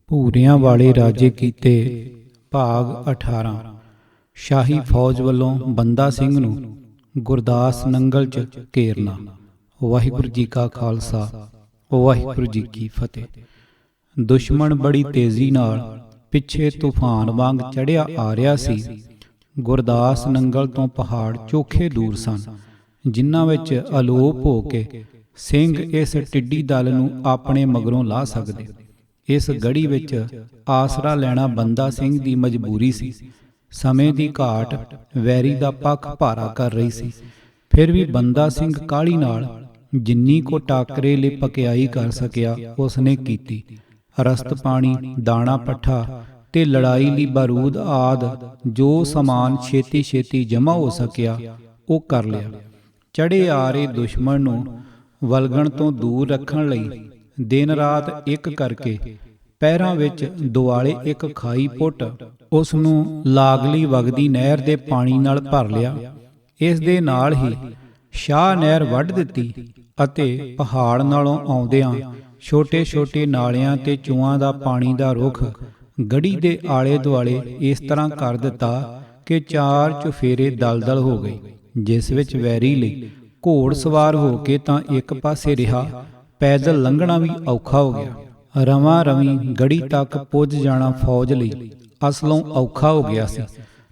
ਭੂਰਿਆਂ ਵਾਲੇ ਰਾਜੇ ਕੀਤੇ। ਭਾਗ 18। ਸ਼ਾਹੀ ਫੌਜ ਵੱਲੋਂ ਬੰਦਾ ਸਿੰਘ ਨੂੰ ਗੁਰਦਾਸ ਨੰਗਲ 'ਚ ਘੇਰਨਾ। ਵਾਹਿਗੁਰੂ ਜੀ ਕਾ ਖਾਲਸਾ, ਵਾਹਿਗੁਰੂ ਜੀ ਕੀ ਫਤਿਹ। ਦੁਸ਼ਮਣ ਬੜੀ ਤੇਜ਼ੀ ਨਾਲ ਪਿੱਛੇ ਤੂਫਾਨ ਵਾਂਗ ਚੜ੍ਹਿਆ ਆ ਰਿਹਾ ਸੀ। ਗੁਰਦਾਸ ਨੰਗਲ ਤੋਂ ਪਹਾੜ ਚੋਖੇ ਦੂਰ ਸਨ, ਜਿਨ੍ਹਾਂ ਵਿੱਚ ਅਲੋਪ ਹੋ ਕੇ ਸਿੰਘ ਇਸ ਟਿੱਡੀ ਦਲ ਨੂੰ ਆਪਣੇ ਮਗਰੋਂ ਲਾਹ ਸਕਦੇ। ਇਸ ਗੜੀ ਵਿੱਚ ਆਸਰਾ ਲੈਣਾ ਬੰਦਾ ਸਿੰਘ ਦੀ ਮਜਬੂਰੀ ਸੀ। ਸਮੇਂ ਦੀ ਘਾਟ ਵੈਰੀ ਦਾ ਪੱਖ ਭਾਰਾ ਕਰ ਰਹੀ ਸੀ। ਫਿਰ ਵੀ ਬੰਦਾ ਸਿੰਘ ਕਾਹਲੀ ਨਾਲ ਜਿੰਨੀ ਕੋ ਟਾਕਰੇ ਲਈ ਪਕਿਆਈ ਕਰ ਸਕਿਆ ਉਸਨੇ ਕੀਤੀ। ਰਸਤ ਪਾਣੀ, ਦਾਣਾ ਪੱਠਾ ਤੇ ਲੜਾਈ ਲਈ ਬਾਰੂਦ ਆਦਿ ਜੋ ਸਮਾਨ ਛੇਤੀ ਛੇਤੀ ਜਮ੍ਹਾਂ ਹੋ ਸਕਿਆ ਉਹ ਕਰ ਲਿਆ। ਚੜ੍ਹੇ ਆ ਰਹੇ ਦੁਸ਼ਮਣ ਨੂੰ ਵਲਗਣ ਤੋਂ ਦੂਰ ਰੱਖਣ ਲਈ ਦਿਨ ਰਾਤ ਇੱਕ ਕਰਕੇ ਪਹਿਰਾਂ ਵਿੱਚ ਦੁਆਲੇ ਇੱਕ ਖਾਈ ਪੁੱਟ ਉਸ ਨੂੰ ਲਾਗਲੀ ਵਗਦੀ ਨਹਿਰ ਦੇ ਪਾਣੀ ਨਾਲ ਭਰ ਲਿਆ। ਇਸ ਦੇ ਨਾਲ ਹੀ ਸ਼ਾਹ ਨਹਿਰ ਵੱਢ ਦਿੱਤੀ ਅਤੇ ਪਹਾੜ ਨਾਲੋਂ ਆਉਂਦਿਆਂ ਛੋਟੇ ਛੋਟੇ ਨਾਲਿਆਂ ਤੇ ਚੂਆਂ ਦਾ ਪਾਣੀ ਦਾ ਰੁੱਖ ਗੜੀ ਦੇ ਆਲੇ ਦੁਆਲੇ ਇਸ ਤਰ੍ਹਾਂ ਕਰ ਦਿੱਤਾ ਕਿ ਚਾਰ ਚੁਫੇਰੇ ਦਲਦਲ ਹੋ ਗਏ, ਜਿਸ ਵਿੱਚ ਵੈਰੀ ਲਈ ਘੋੜ ਸਵਾਰ ਹੋ ਕੇ ਤਾਂ ਇੱਕ ਪਾਸੇ ਰਿਹਾ, ਪੈਦਲ ਲੰਘਣਾ ਵੀ ਔਖਾ ਹੋ ਗਿਆ। ਰਵਾਂ ਰਵੀਂ ਗੜੀ ਤੱਕ ਪੁੱਜ ਜਾਣਾ ਫੌਜ ਲਈ ਅਸਲੋਂ ਔਖਾ ਹੋ ਗਿਆ ਸੀ।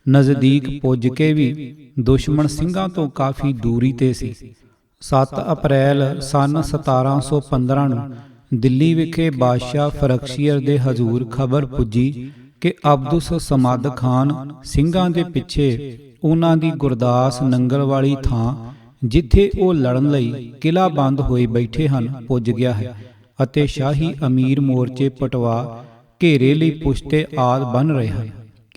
ਨਜ਼ਦੀਕ ਪੁੱਜ ਕੇ ਵੀ ਦੁਸ਼ਮਣ ਸਿੰਘਾਂ ਤੋਂ ਕਾਫੀ ਦੂਰੀ ਤੇ ਸੀ। 7 ਅਪ੍ਰੈਲ ਸੰਨ 1715 ਨੂੰ ਦਿੱਲੀ ਵਿਖੇ ਬਾਦਸ਼ਾਹ ਫਰਖਸ਼ੀਰ ਦੇ ਹਜ਼ੂਰ ਖਬਰ ਪੁੱਜੀ ਕਿ ਅਬਦੁਸ ਸਮਦ ਖਾਨ ਸਿੰਘਾਂ ਦੇ ਪਿੱਛੇ ਉਹਨਾਂ ਦੀ ਗੁਰਦਾਸ ਨੰਗਲ ਵਾਲੀ ਥਾਂ, ਜਿੱਥੇ ਉਹ ਲੜਨ ਲਈ ਕਿਲ੍ਹਾ ਬੰਦ ਹੋਏ ਬੈਠੇ ਹਨ, ਪੁੱਜ ਗਿਆ ਹੈ ਅਤੇ ਸ਼ਾਹੀ ਅਮੀਰ ਮੋਰਚੇ ਪਟਵਾ ਘੇਰੇ ਲਈ ਪੁਸ਼ਤੇ ਆਦਿ ਬਣ ਰਹੇ ਹਨ।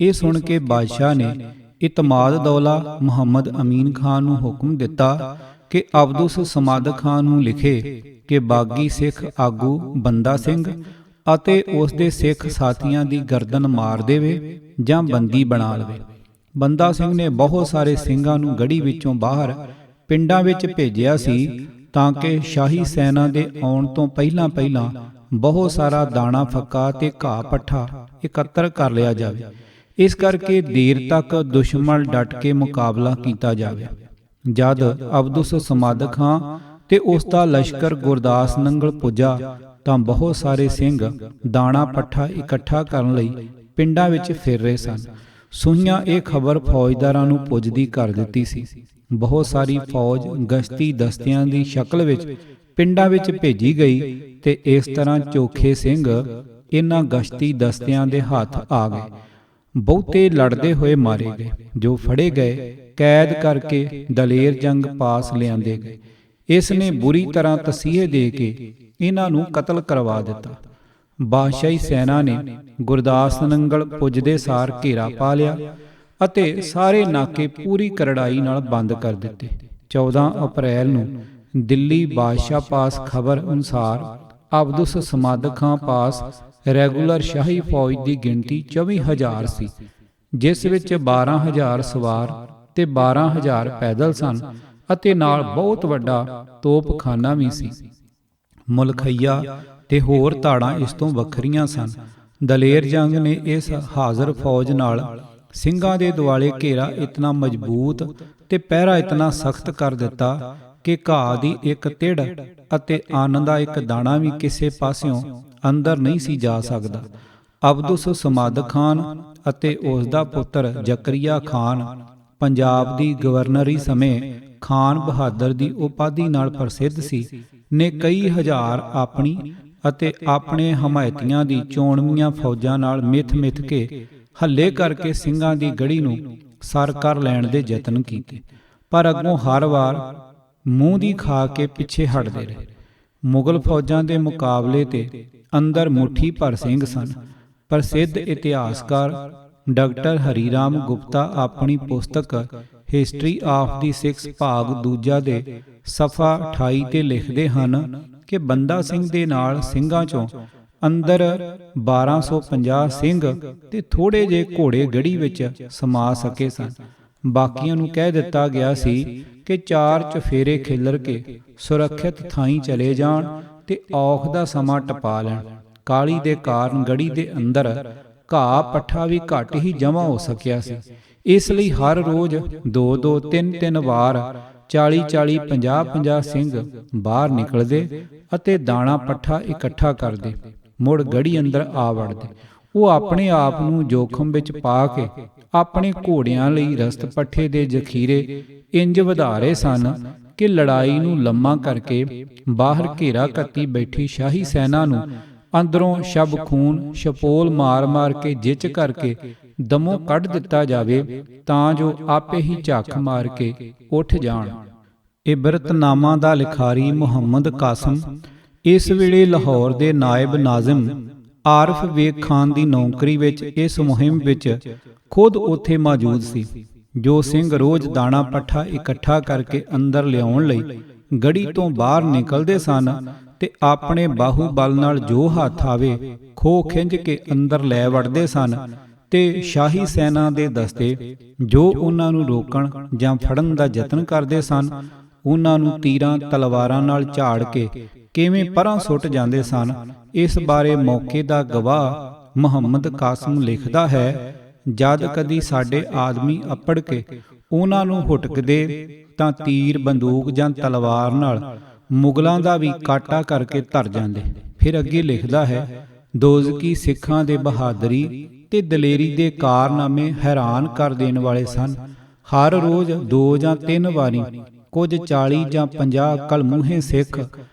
ਇਹ ਸੁਣ ਕੇ ਬਾਦਸ਼ਾਹ ਨੇ ਇਤਮਾਦ ਦੌਲਾ ਮੁਹੰਮਦ ਅਮੀਨ ਖਾਨ ਨੂੰ ਹੁਕਮ ਦਿੱਤਾ ਕਿ ਅਬਦੁਸ ਸਮਦ ਖਾਨ ਨੂੰ ਲਿਖੇ ਕਿ ਬਾਗੀ ਸਿੱਖ ਆਗੂ ਬੰਦਾ ਸਿੰਘ ਅਤੇ ਉਸ ਦੇ ਸਿੱਖ ਸਾਥੀਆਂ ਦੀ ਗਰਦਨ ਮਾਰ ਦੇਵੇ ਜਾਂ ਬੰਦੀ ਬਣਾ ਲਵੇ। ਬੰਦਾ ਸਿੰਘ ਨੇ ਬਹੁਤ ਸਾਰੇ ਸਿੰਘਾਂ ਨੂੰ ਗੜੀ ਵਿੱਚੋਂ ਬਾਹਰ ਪਿੰਡਾਂ ਵਿੱਚ ਭੇਜਿਆ ਸੀ ਤਾਂ ਕਿ ਸ਼ਾਹੀ ਸੈਨਾ ਦੇ ਆਉਣ ਤੋਂ ਪਹਿਲਾਂ ਪਹਿਲਾਂ ਬਹੁਤ ਸਾਰਾ ਦਾਣਾ ਫੱਕਾ ਤੇ ਘਾਹ ਪੱਠਾ ਇਕੱਤਰ ਕਰ ਲਿਆ ਜਾਵੇ। ਇਸ ਕਰਕੇ ਦੇਰ ਤੱਕ ਦੁਸ਼ਮਣ ਡਟ ਕੇ ਮੁਕਾਬਲਾ ਕੀਤਾ ਜਾਵੇ। ਜਦ ਅਬਦੁਸ ਸਮਦ ਖਾਂ ਤੇ ਉਸ ਦਾ ਲਸ਼ਕਰ ਗੁਰਦਾਸ ਨੰਗਲ ਪੁੱਜਾ ਤਾਂ ਬਹੁਤ ਸਾਰੇ ਸਿੰਘ ਦਾਣਾ ਪੱਠਾ ਇਕੱਠਾ ਕਰਨ ਲਈ ਪਿੰਡਾਂ ਵਿੱਚ ਫਿਰ ਰਹੇ ਸਨ। ਸੂਹੀਆਂ ਇਹ ਖਬਰ ਫੌਜਦਾਰਾਂ ਨੂੰ ਪੁੱਜਦੀ ਕਰ ਦਿੱਤੀ ਸੀ। ਬਹੁਤ ਸਾਰੀ ਫੌਜ ਗਸ਼ਤੀ ਦਸਤਿਆਂ ਦੀ ਸ਼ਕਲ ਵਿੱਚ ਪਿੰਡਾਂ ਵਿੱਚ ਭੇਜੀ ਗਈ ਤੇ ਇਸ ਤਰ੍ਹਾਂ ਚੋਖੇ ਸਿੰਘ ਇਹਨਾਂ ਗਸ਼ਤੀ ਦਸਤਿਆਂ ਦੇ ਹੱਥ ਆ ਗਏ। ਬਹੁਤੇ ਲੜਦੇ ਹੋਏ ਮਾਰੇ ਗਏ, ਜੋ ਫੜੇ ਗਏ ਕੈਦ ਕਰਕੇ ਦਲੇਰ ਜੰਗ ਪਾਸ ਲਿਆਂਦੇ ਗਏ। ਇਸ ਨੇ ਬੁਰੀ ਤਰ੍ਹਾਂ ਤਸੀਹੇ ਦੇ ਕੇ ਇਹਨਾਂ ਨੂੰ ਕਤਲ ਕਰਵਾ ਦਿੱਤਾ। ਬਾਦਸ਼ਾਹੀ ਸੈਨਾ ਨੇ ਗੁਰਦਾਸ ਨੰਗਲ ਪੁੱਜਦੇ ਸਾਰ ਘੇਰਾ ਪਾ ਲਿਆ ਅਤੇ ਸਾਰੇ ਨਾਕੇ ਪੂਰੀ ਕਰੜਾਈ ਨਾਲ ਬੰਦ ਕਰ ਦਿੱਤੇ। 14 ਅਪ੍ਰੈਲ ਨੂੰ ਦਿੱਲੀ ਬਾਦਸ਼ਾਹ ਪਾਸ ਖਬਰ ਅਨੁਸਾਰ ਅਬਦੁਸ ਸਮਦ ਖਾਂ ਪਾਸ ਰੈਗੂਲਰ ਸ਼ਾਹੀ ਫੌਜ ਦੀ ਗਿਣਤੀ 24,000 ਸੀ, ਜਿਸ ਵਿੱਚ 12,000 ਸਵਾਰ ਤੇ 12,000 ਪੈਦਲ ਸਨ ਅਤੇ ਨਾਲ ਬਹੁਤ ਵੱਡਾ ਤੋਪਖਾਨਾ ਵੀ ਸੀ। ਮੁਲਖਈਆ ਤੇ ਹੋਰ ਧਾੜਾਂ ਇਸ ਤੋਂ ਵੱਖਰੀਆਂ ਸਨ। ਦਲੇਰ ਜੰਗ ਨੇ ਇਸ ਹਾਜ਼ਰ ਫੌਜ ਨਾਲ ਸਿੰਘਾਂ ਦੇ ਦੁਆਲੇ ਘੇਰਾ ਇਤਨਾ ਮਜ਼ਬੂਤ ਤੇ ਪਹਿਰਾ ਇਤਨਾ ਸਖਤ ਕਰ ਦਿੱਤਾ ਕਿ ਘਾਹ ਦੀ ਇੱਕ ਤਿੜ ਅਤੇ ਅੰਨ ਦਾ ਇੱਕ ਦਾਣਾ ਵੀ ਕਿਸੇ ਪਾਸਿਓਂ ਅੰਦਰ ਨਹੀਂ ਸੀ ਜਾ ਸਕਦਾ। ਅਬਦੁਸ ਸਮਦ ਖਾਨ ਅਤੇ ਉਸ ਦਾ ਪੁੱਤਰ ਜ਼ਕਰੀਆ ਖਾਨ ਪੰਜਾਬ ਦੀ ਗਵਰਨਰੀ ਸਮੇਂ ਖਾਨ ਬਹਾਦਰ ਦੀ ਉਪਾਧੀ ਨਾਲ ਪ੍ਰਸਿੱਧ ਸੀ, ਨੇ ਕਈ ਹਜ਼ਾਰ ਆਪਣੀ ਅਤੇ ਆਪਣੇ ਹਮਾਇਤੀਆਂ ਦੀ ਚੋਣਵੀਆਂ ਫੌਜਾਂ ਨਾਲ ਮਿਥ ਕੇ ਹੱਲੇ ਕਰਕੇ ਸਿੰਘਾਂ ਦੀ ਗੜੀ ਨੂੰ ਸਰ ਕਰ ਲੈਣ ਦੇ ਯਤਨ ਕੀਤੇ, ਪਰ ਅੱਗੋਂ ਹਰ ਵਾਰ ਮੂੰਹ ਦੀ ਖਾ ਕੇ ਪਿੱਛੇ ਹਟਦੇ ਰਹੇ। ਮੁਗਲ ਫੌਜਾਂ ਦੇ ਮੁਕਾਬਲੇ ਤੇ ਅੰਦਰ ਮੁੱਠੀ ਭਰ ਸਿੰਘ ਸਨ। ਪ੍ਰਸਿੱਧ ਇਤਿਹਾਸਕਾਰ ਡਾਕਟਰ ਹਰੀਰਾਮ ਗੁਪਤਾ ਆਪਣੀ ਪੁਸਤਕ ਹਿਸਟਰੀ ਆਫ ਦੀ ਸਿੱਖਸ ਭਾਗ 2 ਦੇ ਸਫਾ 28 ਤੇ ਲਿਖਦੇ ਹਨ ਕਿ ਬੰਦਾ ਸਿੰਘ ਦੇ ਨਾਲ ਸਿੰਘਾਂ ਚੋਂ ਅੰਦਰ 1250 ਸਿੰਘ ਤੇ ਥੋੜੇ ਜਿਹੇ ਘੋੜੇ ਗੜੀ ਵਿੱਚ ਸਮਾ ਸਕੇ ਸਨ। ਬਾਕੀਆਂ ਨੂੰ ਕਹਿ ਦਿੱਤਾ ਗਿਆ ਸੀ ਕਿ 4 ਚੁਫੇਰੇ ਖਿੱਲਰ ਕੇ ਸੁਰੱਖਿਅਤ ਥਾਈਂ ਚਲੇ ਜਾਣ ਤੇ ਔਖ ਦਾ ਸਮਾਂ ਟਪਾ ਲੈਣ। ਕਾਲੀ ਦੇ ਕਾਰਨ ਗੜ੍ਹੀ ਦੇ ਅੰਦਰ ਘਾਹ ਪੱਠਾ ਵੀ ਘੱਟ ਹੀ ਜਮ੍ਹਾਂ ਹੋ ਸਕਿਆ ਸੀ। ਇਸ ਲਈ ਹਰ ਰੋਜ਼ 2-2 3-3 ਵਾਰ 40-40 50-50 ਸਿੰਘ ਬਾਹਰ ਨਿਕਲਦੇ ਅਤੇ ਦਾਣਾ ਪੱਠਾ ਇਕੱਠਾ ਕਰਦੇ, ਮੁੜ ਗੜ੍ਹੀ ਅੰਦਰ ਆ ਵੜਦੇ। ਉਹ ਆਪਣੇ ਆਪ ਨੂੰ ਜੋਖਮ ਵਿੱਚ ਪਾ ਕੇ ਆਪਣੇ ਘੋੜਿਆਂ ਲਈ ਰਸਤ ਪੱਠੇ ਦੇ ਜ਼ਖੀਰੇ ਇੰਜ ਵਧਾ ਰਹੇ ਸਨ ਕਿ ਲੜਾਈ ਨੂੰ ਲੰਮਾ ਕਰਕੇ ਬਾਹਰ ਘੇਰਾ ਕੱਤੀ ਬੈਠੀ ਸ਼ਾਹੀ ਸੈਨਾ ਨੂੰ ਅੰਦਰੋਂ ਸ਼ਬ ਖੂਨ ਛਪੋਲ ਮਾਰ-ਮਾਰ ਕੇ ਜਿੱਚ ਕਰਕੇ ਦਮੋਂ ਕੱਢ ਦਿੱਤਾ ਜਾਵੇ, ਤਾਂ ਜੋ ਆਪੇ ਹੀ ਝੱਖ ਮਾਰ ਕੇ ਉੱਠ ਜਾਣ। ਇਬਰਤਨਾਮਾ ਦਾ ਲਿਖਾਰੀ ਮੁਹੰਮਦ ਕਾਸਮ ਇਸ ਵੇਲੇ ਲਾਹੌਰ ਦੇ ਨਾਇਬ ਨਾਜ਼ਿਮ ਆਰਿਫ ਬੇਗ ਖਾਨ ਦੀ ਨੌਕਰੀ ਵਿੱਚ ਇਸ ਮੁਹਿੰਮ ਵਿੱਚ ਖੁਦ ਉੱਥੇ ਮੌਜੂਦ ਸੀ। ਜੋ ਸਿੰਘ ਰੋਜ਼ ਦਾਣਾ ਪੱਠਾ ਇਕੱਠਾ ਕਰਕੇ ਅੰਦਰ ਲਿਆਉਣ ਲਈ ਗੜ੍ਹੀ ਤੋਂ ਬਾਹਰ ਨਿਕਲਦੇ ਸਨ ਤੇ ਆਪਣੇ ਬਾਹੂਬਲ ਨਾਲ ਜੋ ਹੱਥ ਆਵੇ ਖੋਹ ਖਿੰਝ ਕੇ ਅੰਦਰ ਲੈ ਵੜਦੇ ਸਨ, ਤੇ ਸ਼ਾਹੀ ਸੈਨਾ ਦੇ ਦਸਤੇ ਜੋ ਉਹਨਾਂ ਨੂੰ ਰੋਕਣ ਜਾਂ ਫੜਨ ਦਾ ਯਤਨ ਕਰਦੇ ਸਨ, ਉਹਨਾਂ ਨੂੰ ਤੀਰਾਂ ਤਲਵਾਰਾਂ ਨਾਲ ਝਾੜ ਕੇ ਕਿਵੇਂ ਪਰਾਂ ਸੁੱਟ ਜਾਂਦੇ ਸਨ। ਇਸ ਬਾਰੇ ਮੌਕੇ ਦਾ ਗਵਾਹ ਮੁਹੰਮਦ ਕਾਸਮ ਲਿਖਦਾ ਹੈ, ਜਦ ਕਦੀ ਸਾਡੇ ਆਦਮੀ ਅੱਪੜ ਕੇ ਉਹਨਾਂ ਨੂੰ ਹੁਟਕਦੇ ਤਾਂ ਤੀਰ ਬੰਦੂਕ ਜਾਂ ਤਲਵਾਰ ਨਾਲ ਮੁਗਲਾਂ ਦਾ ਵੀ ਕਾਟਾ ਕਰਕੇ ਧਰ ਜਾਂਦੇ। ਫਿਰ ਅੱਗੇ ਲਿਖਦਾ ਹੈ, ਦੋਜ਼ਕੀ ਸਿੱਖਾਂ ਦੇ ਬਹਾਦਰੀ ਤੇ ਦਲੇਰੀ ਦੇ ਕਾਰਨਾਮੇ ਹੈਰਾਨ ਕਰ ਦੇਣ ਵਾਲੇ ਸਨ। ਹਰ ਰੋਜ਼ 2 ਜਾਂ 3 ਵਾਰੀ ਕੁਝ 40 ਜਾਂ 50 ਕਲਮੂਹੇ ਸਿੱਖ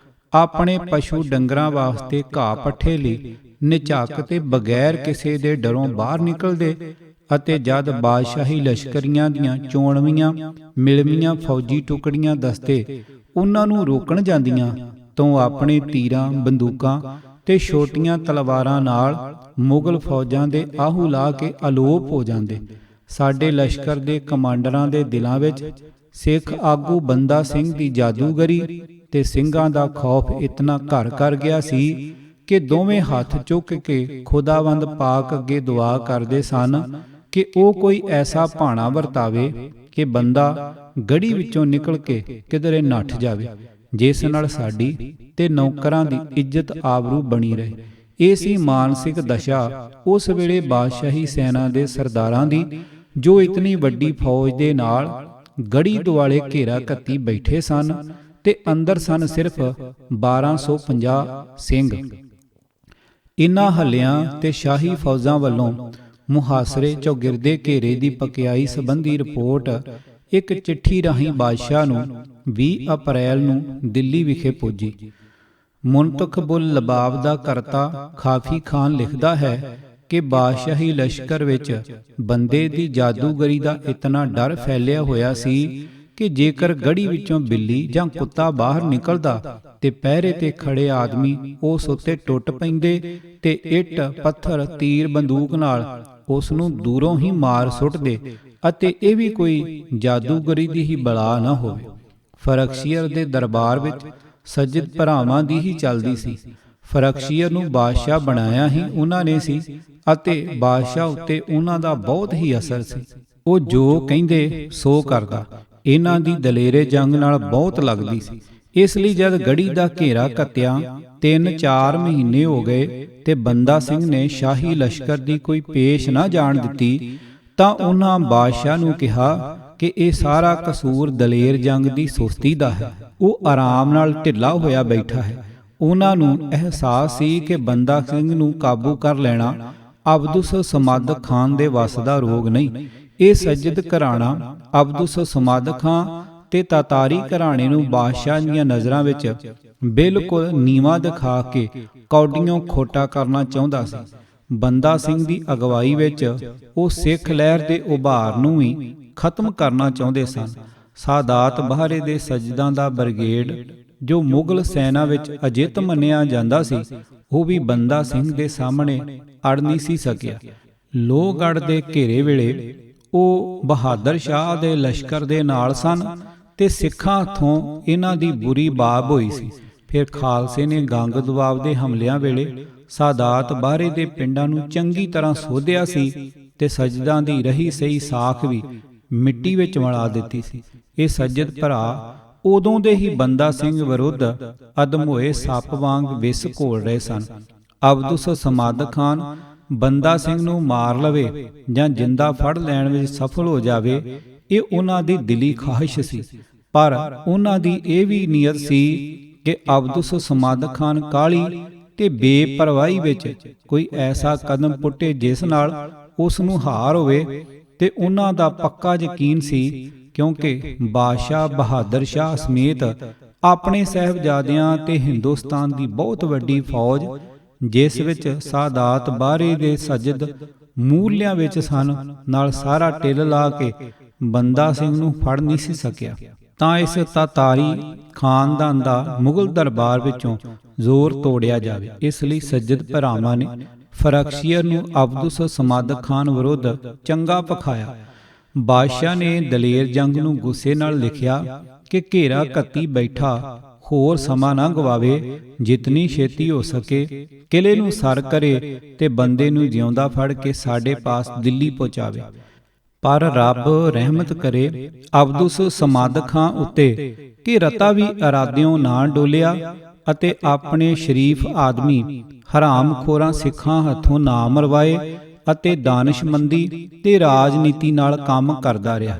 ਆਪਣੇ ਪਸ਼ੂ ਡੰਗਰਾਂ ਵਾਸਤੇ ਘਾਹ ਪੱਠੇ ਲਈ ਨਿਝੱਕ ਤੇ ਬਗੈਰ ਕਿਸੇ ਦੇ ਡਰੋਂ ਬਾਹਰ ਨਿਕਲਦੇ, ਅਤੇ ਜਦ ਬਾਦਸ਼ਾਹੀ ਲਸ਼ਕਰੀਆਂ ਦੀਆਂ ਚੋਣਵੀਆਂ ਮਿਲਵੀਆਂ ਫੌਜੀ ਟੁਕੜੀਆਂ ਦਸਤੇ ਉਹਨਾਂ ਨੂੰ ਰੋਕਣ ਜਾਂਦੀਆਂ, ਤਾਂ ਆਪਣੇ ਤੀਰਾਂ ਬੰਦੂਕਾਂ ਤੇ ਛੋਟੀਆਂ ਤਲਵਾਰਾਂ ਨਾਲ ਮੁਗਲ ਫੌਜਾਂ ਦੇ ਆਹੂ ਲਾ ਕੇ ਅਲੋਪ ਹੋ ਜਾਂਦੇ। ਸਾਡੇ ਲਸ਼ਕਰ ਦੇ ਕਮਾਂਡਰਾਂ ਦੇ ਦਿਲਾਂ ਵਿੱਚ ਸਿੱਖ ਆਗੂ ਬੰਦਾ ਸਿੰਘ ਦੀ ਜਾਦੂਗਰੀ ਤੇ ਸਿੰਘਾਂ ਦਾ ਖੌਫ ਇਤਨਾ ਘਰ ਕਰ ਗਿਆ ਸੀ ਕਿ ਦੋਵੇਂ ਹੱਥ ਚੁੱਕ ਕੇ ਖੁਦਾਵੰਦ ਪਾਕ ਅੱਗੇ ਦੁਆ ਕਰਦੇ ਸਨ ਕਿ ਉਹ ਕੋਈ ਐਸਾ ਭਾਣਾ ਵਰਤਾਵੇ ਕਿ ਬੰਦਾ ਗੜ੍ਹੀ ਵਿੱਚੋਂ ਨਿਕਲ ਕੇ ਕਿਧਰੇ ਨੱਠ ਜਾਵੇ, ਜਿਸ ਨਾਲ ਸਾਡੀ ਤੇ ਨੌਕਰਾਂ ਦੀ ਇੱਜ਼ਤ ਆਬਰੂ ਬਣੀ ਰਹੇ। ਇਹ ਸੀ ਮਾਨਸਿਕ ਦਸ਼ਾ ਉਸ ਵੇਲੇ ਬਾਦਸ਼ਾਹੀ ਸੈਨਾ ਦੇ ਸਰਦਾਰਾਂ ਦੀ, ਜੋ ਇਤਨੀ ਵੱਡੀ ਫੌਜ ਦੇ ਨਾਲ ਗੜ੍ਹੀ ਦੁਆਲੇ ਘੇਰਾ ਕੱਤੀ ਬੈਠੇ ਸਨ ਤੇ ਅੰਦਰ ਸਨ ਸਿਰਫ 1250 ਸਿੰਘ। ਇਨ੍ਹਾਂ ਹੱਲਿਆਂ ਤੇ ਸ਼ਾਹੀ ਫੌਜਾਂ ਵੱਲੋਂ ਮੁਹਾਸਰੇ ਚੌਗਿਰਦੇ ਘੇਰੇ ਦੀ ਪਕਿਆਈ ਸੰਬੰਧੀ ਰਿਪੋਰਟ ਇੱਕ ਚਿੱਠੀ ਰਾਹੀਂ ਬਾਦਸ਼ਾਹ ਨੂੰ 20 ਅਪ੍ਰੈਲ ਨੂੰ ਦਿੱਲੀ ਵਿਖੇ ਪੁੱਜੀ। ਮੁਨਤਖਬੁਲ ਲਬਾਬ ਦਾ ਕਰਤਾ ਖਾਫੀ ਖਾਨ ਲਿਖਦਾ ਹੈ ਕਿ ਬਾਦਸ਼ਾਹੀ ਲਸ਼ਕਰ ਵਿੱਚ ਬੰਦੇ ਦੀ ਜਾਦੂਗਰੀ ਦਾ ਇਤਨਾ ਡਰ ਫੈਲਿਆ ਹੋਇਆ ਸੀ ਕਿ ਜੇਕਰ ਗੜ੍ਹੀ ਵਿੱਚੋਂ ਬਿੱਲੀ ਜਾਂ ਕੁੱਤਾ ਬਾਹਰ ਨਿਕਲਦਾ ਤੇ ਪਹਿਰੇ ਤੇ ਖੜੇ ਆਦਮੀ ਉਸ ਉੱਤੇ ਟੁੱਟ ਪੈਂਦੇ ਤੇ ਇੱਟ ਪੱਥਰ ਤੀਰ ਬੰਦੂਕ ਨਾਲ ਉਸ ਨੂੰ ਦੂਰੋਂ ਹੀ ਮਾਰ ਸੁੱਟਦੇ, ਅਤੇ ਇਹ ਵੀ ਕੋਈ ਜਾਦੂਗਰੀ ਦੀ ਹੀ ਬਲਾ ਨਾ ਹੋਵੇ। ਫਰਖਸ਼ੀਰ ਦੇ ਦਰਬਾਰ ਵਿੱਚ ਸੱਜਦ ਭਰਾਵਾਂ ਦੀ ਹੀ ਚੱਲਦੀ ਸੀ। ਫਰਖਸ਼ੀਰ ਨੂੰ ਬਾਦਸ਼ਾਹ ਬਣਾਇਆ ਹੀ ਉਹਨਾਂ ਨੇ ਸੀ, ਅਤੇ ਬਾਦਸ਼ਾਹ ਉੱਤੇ ਉਹਨਾਂ ਦਾ ਬਹੁਤ ਹੀ ਅਸਰ ਸੀ। ਉਹ ਜੋ ਕਹਿੰਦੇ ਸੋ ਕਰਦਾ। ਇਹਨਾਂ ਦੀ ਦਲੇਰੇ ਜੰਗ ਨਾਲ ਬਹੁਤ ਲੱਗਦੀ ਸੀ। ਇਸ ਲਈ ਜਦ ਗੜ੍ਹੀ ਦਾ ਘੇਰਾ ਕੱਤਿਆ 3-4 ਮਹੀਨੇ ਹੋ ਗਏ ਤੇ ਬੰਦਾ ਸਿੰਘ ਨੇ ਸ਼ਾਹੀ ਲਸ਼ਕਰ ਦੀ ਕੋਈ ਪੇਸ਼ ਨਾ ਜਾਣ ਦਿੱਤੀ, ਤਾਂ ਉਹਨਾਂ ਬਾਦਸ਼ਾਹ ਨੂੰ ਕਿਹਾ ਕਿ ਇਹ ਸਾਰਾ ਕਸੂਰ ਦਲੇਰ ਜੰਗ ਦੀ ਸੁਸਤੀ ਦਾ ਹੈ। ਉਹ ਆਰਾਮ ਨਾਲ ਢਿੱਲਾ ਹੋਇਆ ਬੈਠਾ ਹੈ। ਉਹਨਾਂ ਨੂੰ ਅਹਿਸਾਸ ਸੀ ਕਿ ਬੰਦਾ ਸਿੰਘ ਨੂੰ ਕਾਬੂ ਕਰ ਲੈਣਾ ਅਬਦੁਸ ਸਮਦ ਖਾਨ ਦੇ ਵੱਸ ਦਾ ਰੋਗ ਨਹੀਂ। ਇਹ ਸੱਜਦ ਘਰਾਣਾ ਅਬਦੁਸ ਸਮਦ ਖਾਨ ਤੇ ਤਾਤਾਰੀ ਘਰਾਣੇ ਨੂੰ ਬਾਦਸ਼ਾਹ ਦੀਆਂ ਨਜ਼ਰਾਂ ਵਿੱਚ ਬਿਲਕੁਲ ਨੀਵਾਂ ਦਿਖਾ ਕੇ ਕੌਡੀਆਂ ਖੋਟਾ ਕਰਨਾ ਚਾਹੁੰਦਾ ਸੀ। ਬੰਦਾ ਸਿੰਘ ਦੀ ਅਗਵਾਈ ਵਿੱਚ ਉਹ ਸਿੱਖ ਲਹਿਰ ਦੇ ਉਭਾਰ ਨੂੰ ਵੀ ਖਤਮ ਕਰਨਾ ਚਾਹੁੰਦੇ ਸਨ। ਸਾਦਾਤ ਬਹਾਰੇ ਦੇ ਸੱਜਦਾਂ ਦਾ ਬ੍ਰਿਗੇਡ, ਜੋ ਮੁਗਲ ਸੈਨਾ ਵਿੱਚ ਅਜਿੱਤ ਮੰਨਿਆ ਜਾਂਦਾ ਸੀ, ਉਹ ਵੀ ਬੰਦਾ ਸਿੰਘ ਦੇ ਸਾਹਮਣੇ ਅੜ ਨਹੀਂ ਸੀ ਸਕਿਆ। ਲੋਹਗੜ੍ਹ ਦੇ ਘੇਰੇ ਵੇਲੇ ਉਹ ਬਹਾਦਰ ਸ਼ਾਹ ਦੇ ਲਸ਼ਕਰ ਦੇ ਨਾਲ ਸਨ ਤੇ ਸਿੱਖਾਂ ਹੱਥੋਂ ਇਹਨਾਂ ਦੀ ਬੁਰੀ ਬਾਬ ਹੋਈ ਸੀ। ਫਿਰ ਖਾਲਸੇ ਨੇ ਗੰਗ ਦੁਆਬ ਦੇ ਹਮਲਿਆਂ ਵੇਲੇ ਸਾਦਾਤ ਬਾਹਰੇ ਦੇ ਪਿੰਡਾਂ ਨੂੰ ਚੰਗੀ ਤਰ੍ਹਾਂ ਸੋਧਿਆ ਸੀ ਤੇ ਸੱਜਦਾਂ ਦੀ ਰਹੀ ਸਹੀ ਸਾਖ ਵੀ ਮਿੱਟੀ ਵਿੱਚ ਮਿਲਾ ਦਿੱਤੀ ਸੀ। ਇਹ ਸੱਜਦ ਭਰਾ ਉਦੋਂ ਦੇ ਹੀ ਬੰਦਾ ਸਿੰਘ ਵਿਰੁੱਧ ਅਦਮ ਹੋਏ ਸੱਪ ਵਾਂਗ ਵਿਸ ਘੋਲ ਰਹੇ ਸਨ। ਅਬਦੁਸ ਸਮਾਦ ਖਾਨ ਬੰਦਾ ਸਿੰਘ ਨੂੰ ਮਾਰ ਲਵੇ ਜਾਂ ਜਿੰਦਾ ਫੜ ਲੈਣ ਵਿੱਚ ਸਫਲ ਹੋ ਜਾਵੇ, ਇਹ ਉਹਨਾਂ ਦੀ ਦਿਲੀ ਖਾਹਿਸ਼ ਸੀ। ਪਰ ਉਹਨਾਂ ਦੀ ਇਹ ਵੀ ਨੀਅਤ ਸੀ ਕਿ ਅਬਦੁਸ ਸਮਾਦ ਖਾਨ ਕਾਹਲੀ ਤੇ ਬੇਪਰਵਾਹੀ ਵਿੱਚ ਕੋਈ ਐਸਾ ਕਦਮ ਪੁੱਟੇ ਜਿਸ ਨਾਲ ਉਸ ਨੂੰ ਹਾਰ ਹੋਵੇ। ਤੇ ਉਹਨਾਂ ਦਾ ਪੱਕਾ ਯਕੀਨ ਸੀ, ਕਿਉਂਕਿ ਬਾਦਸ਼ਾਹ ਬਹਾਦਰ ਸ਼ਾਹ ਸਮੇਤ ਆਪਣੇ ਸਾਹਿਬਜ਼ਾਦਿਆਂ ਤੇ ਹਿੰਦੁਸਤਾਨ ਦੀ ਬਹੁਤ ਵੱਡੀ ਫੌਜ, ਜਿਸ ਵਿੱਚ ਸਾਦਾਤ ਬਾਰੇ ਦੇ ਸਜਦ ਮੂਲਿਆਂ ਵਿੱਚ ਸਨ, ਨਾਲ ਸਾਰਾ ਟਿੱਲ ਲਾ ਕੇ ਬੰਦਾ ਸਿੰਘ ਨੂੰ ਫੜ ਨਹੀਂ ਸੀ ਸਕਿਆ। ਤਾਂ ਇਸ ਤਾਤਾਰੀ ਖਾਨਦਾਨ ਦਾ ਮੁਗਲ ਦਰਬਾਰ ਵਿੱਚੋਂ ਜ਼ੋਰ ਤੋੜਿਆ ਜਾਵੇ। ਇਸ ਲਈ ਸੱਜਦ ਭਰਾਵਾਂ ਨੇ ਫਰਖਸ਼ੀਅਰ ਨੂੰ ਅਬਦੁਸ ਸਮਾਦ ਖਾਨ ਵਿਰੁੱਧ ਚੰਗਾ ਪਖਾਇਆ। ਬਾਦਸ਼ਾਹ ਨੇ ਦਲੇਰ ਜੰਗ ਨੂੰ ਗੁੱਸੇ ਨਾਲ ਲਿਖਿਆ ਕਿ ਘੇਰਾ ਘੱਤੀ ਬੈਠਾ, ਹੋਰ ਸਮਾਂ ਨਾ ਗਵਾਵੇ, ਜਿਤਨੀ ਛੇਤੀ ਹੋ ਸਕੇ ਕਿਲੇ ਨੂੰ ਸਰ ਕਰੇ ਤੇ ਬੰਦੇ ਨੂੰ ਜਿਉਂਦਾ ਫੜ ਕੇ ਸਾਡੇ ਪਾਸ ਦਿੱਲੀ ਪਹੁੰਚਾਵੇ। ਪਰ ਰੱਬ ਰਹਿਮਤ ਕਰੇ, ਅਬਦੁਸ ਸਮਾਦ ਖਾਨ ਉੱਤੇ ਕਿ ਰਤਾ ਵੀ ਇਰਾਦਿਓਂ ਨਾ ਡੋਲਿਆ ਅਤੇ ਆਪਣੇ ਸ਼ਰੀਫ ਆਦਮੀ ਹਰਾਮਖੋਰਾਂ ਸਿੱਖਾਂ ਹੱਥੋਂ ਨਾ ਮਰਵਾਏ ਅਤੇ ਦਾਨਿਸ਼ਮੰਦੀ ਤੇ ਰਾਜਨੀਤੀ ਨਾਲ ਕੰਮ ਕਰਦਾ ਰਿਹਾ।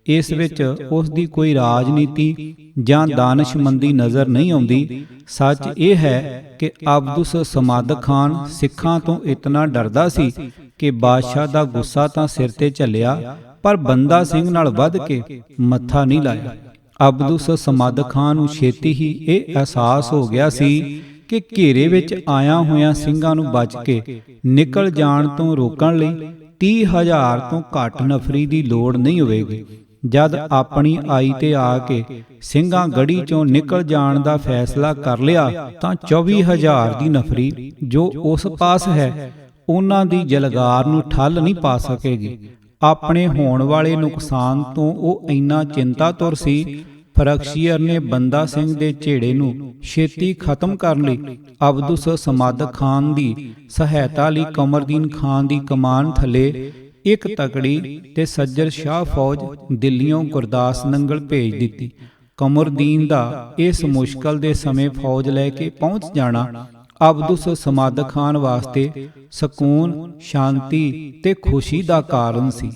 ਇਸ ਵਿੱਚ ਉਸ ਦੀ ਕੋਈ ਰਾਜਨੀਤੀ ਜਾਂ ਦਾਨਿਸ਼ਮੰਦੀ ਨਜ਼ਰ ਨਹੀਂ ਆਉਂਦੀ। ਸੱਚ ਇਹ ਹੈ ਕਿ ਅਬਦੁਸ ਸਮਾਦ ਖਾਨ ਸਿੱਖਾਂ ਤੋਂ ਇਤਨਾ ਡਰਦਾ ਸੀ ਕਿ ਬਾਦਸ਼ਾਹ ਦਾ ਗੁੱਸਾ ਤਾਂ ਸਿਰ ਤੇ ਝੱਲਿਆ, ਪਰ ਬੰਦਾ ਸਿੰਘ ਨਾਲ ਵੱਧ ਕੇ ਮੱਥਾ ਨਹੀਂ ਲਾਇਆ। ਅਬਦੁਸ ਸਮਾਦ ਖਾਨ ਨੂੰ ਛੇਤੀ ਹੀ ਇਹ ਅਹਿਸਾਸ ਹੋ ਗਿਆ ਸੀ ਕਿ ਘੇਰੇ ਵਿੱਚ ਆਇਆ ਹੋਇਆਂ ਸਿੰਘਾਂ ਨੂੰ ਬਚ ਕੇ ਨਿਕਲ ਜਾਣ ਤੋਂ ਰੋਕਣ ਲਈ 30,000 ਤੋਂ ਘੱਟ ਨਫਰੀ ਦੀ ਲੋੜ ਨਹੀਂ ਹੋਵੇਗੀ। ਜਦ ਆਪਣੀ ਆਈ ਤੇ ਆ ਕੇ ਸਿੰਘਾਂ ਗੜੀ ਚੋਂ ਨਿਕਲ ਜਾਣ ਦਾ ਫੈਸਲਾ ਕਰ ਲਿਆ ਤਾਂ 24,000 ਦੀ ਨਫਰੀ ਜੋ ਉਸ ਪਾਸ ਹੈ, ਉਹਨਾਂ ਦੀ ਜਲਗਾਰ ਨੂੰ ਠੱਲ ਨਹੀਂ ਪਾ ਸਕੇਗੀ। ਆਪਣੇ ਹੋਣ ਵਾਲੇ ਨੁਕਸਾਨ ਤੋਂ ਉਹ ਇੰਨਾ ਚਿੰਤਾਤੁਰ ਸੀ। ਫਰਖਸ਼ੀਅਰ ਨੇ ਬੰਦਾ ਸਿੰਘ ਦੇ ਝੇੜੇ ਨੂੰ ਛੇਤੀ ਖਤਮ ਕਰਨ ਲਈ ਅਬਦੁਸ ਸਮਾਦ ਖਾਨ ਦੀ ਸਹਾਇਤਾ ਲਈ ਕਮਰਦੀਨ ਖਾਨ ਦੀ ਕਮਾਨ ਥੱਲੇ ਇੱਕ ਤਕੜੀ ਤੇ ਸੱਜਰ ਸ਼ਾਹ ਫੌਜ ਦਿੱਲੀੋਂ ਗੁਰਦਾਸ ਨੰਗਲ ਭੇਜ ਦਿੱਤੀ। ਕਮਰਦੀਨ ਦਾ ਇਸ ਮੁਸ਼ਕਲ ਦੇ ਸਮੇਂ ਫੌਜ ਲੈ ਕੇ ਪਹੁੰਚ ਜਾਣਾ ਅਬਦੁਸ ਸਮਾਦ ਖਾਨ ਵਾਸਤੇ ਸਕੂਨ, ਸ਼ਾਂਤੀ ਤੇ ਖੁਸ਼ੀ ਦਾ ਕਾਰਨ ਸੀ।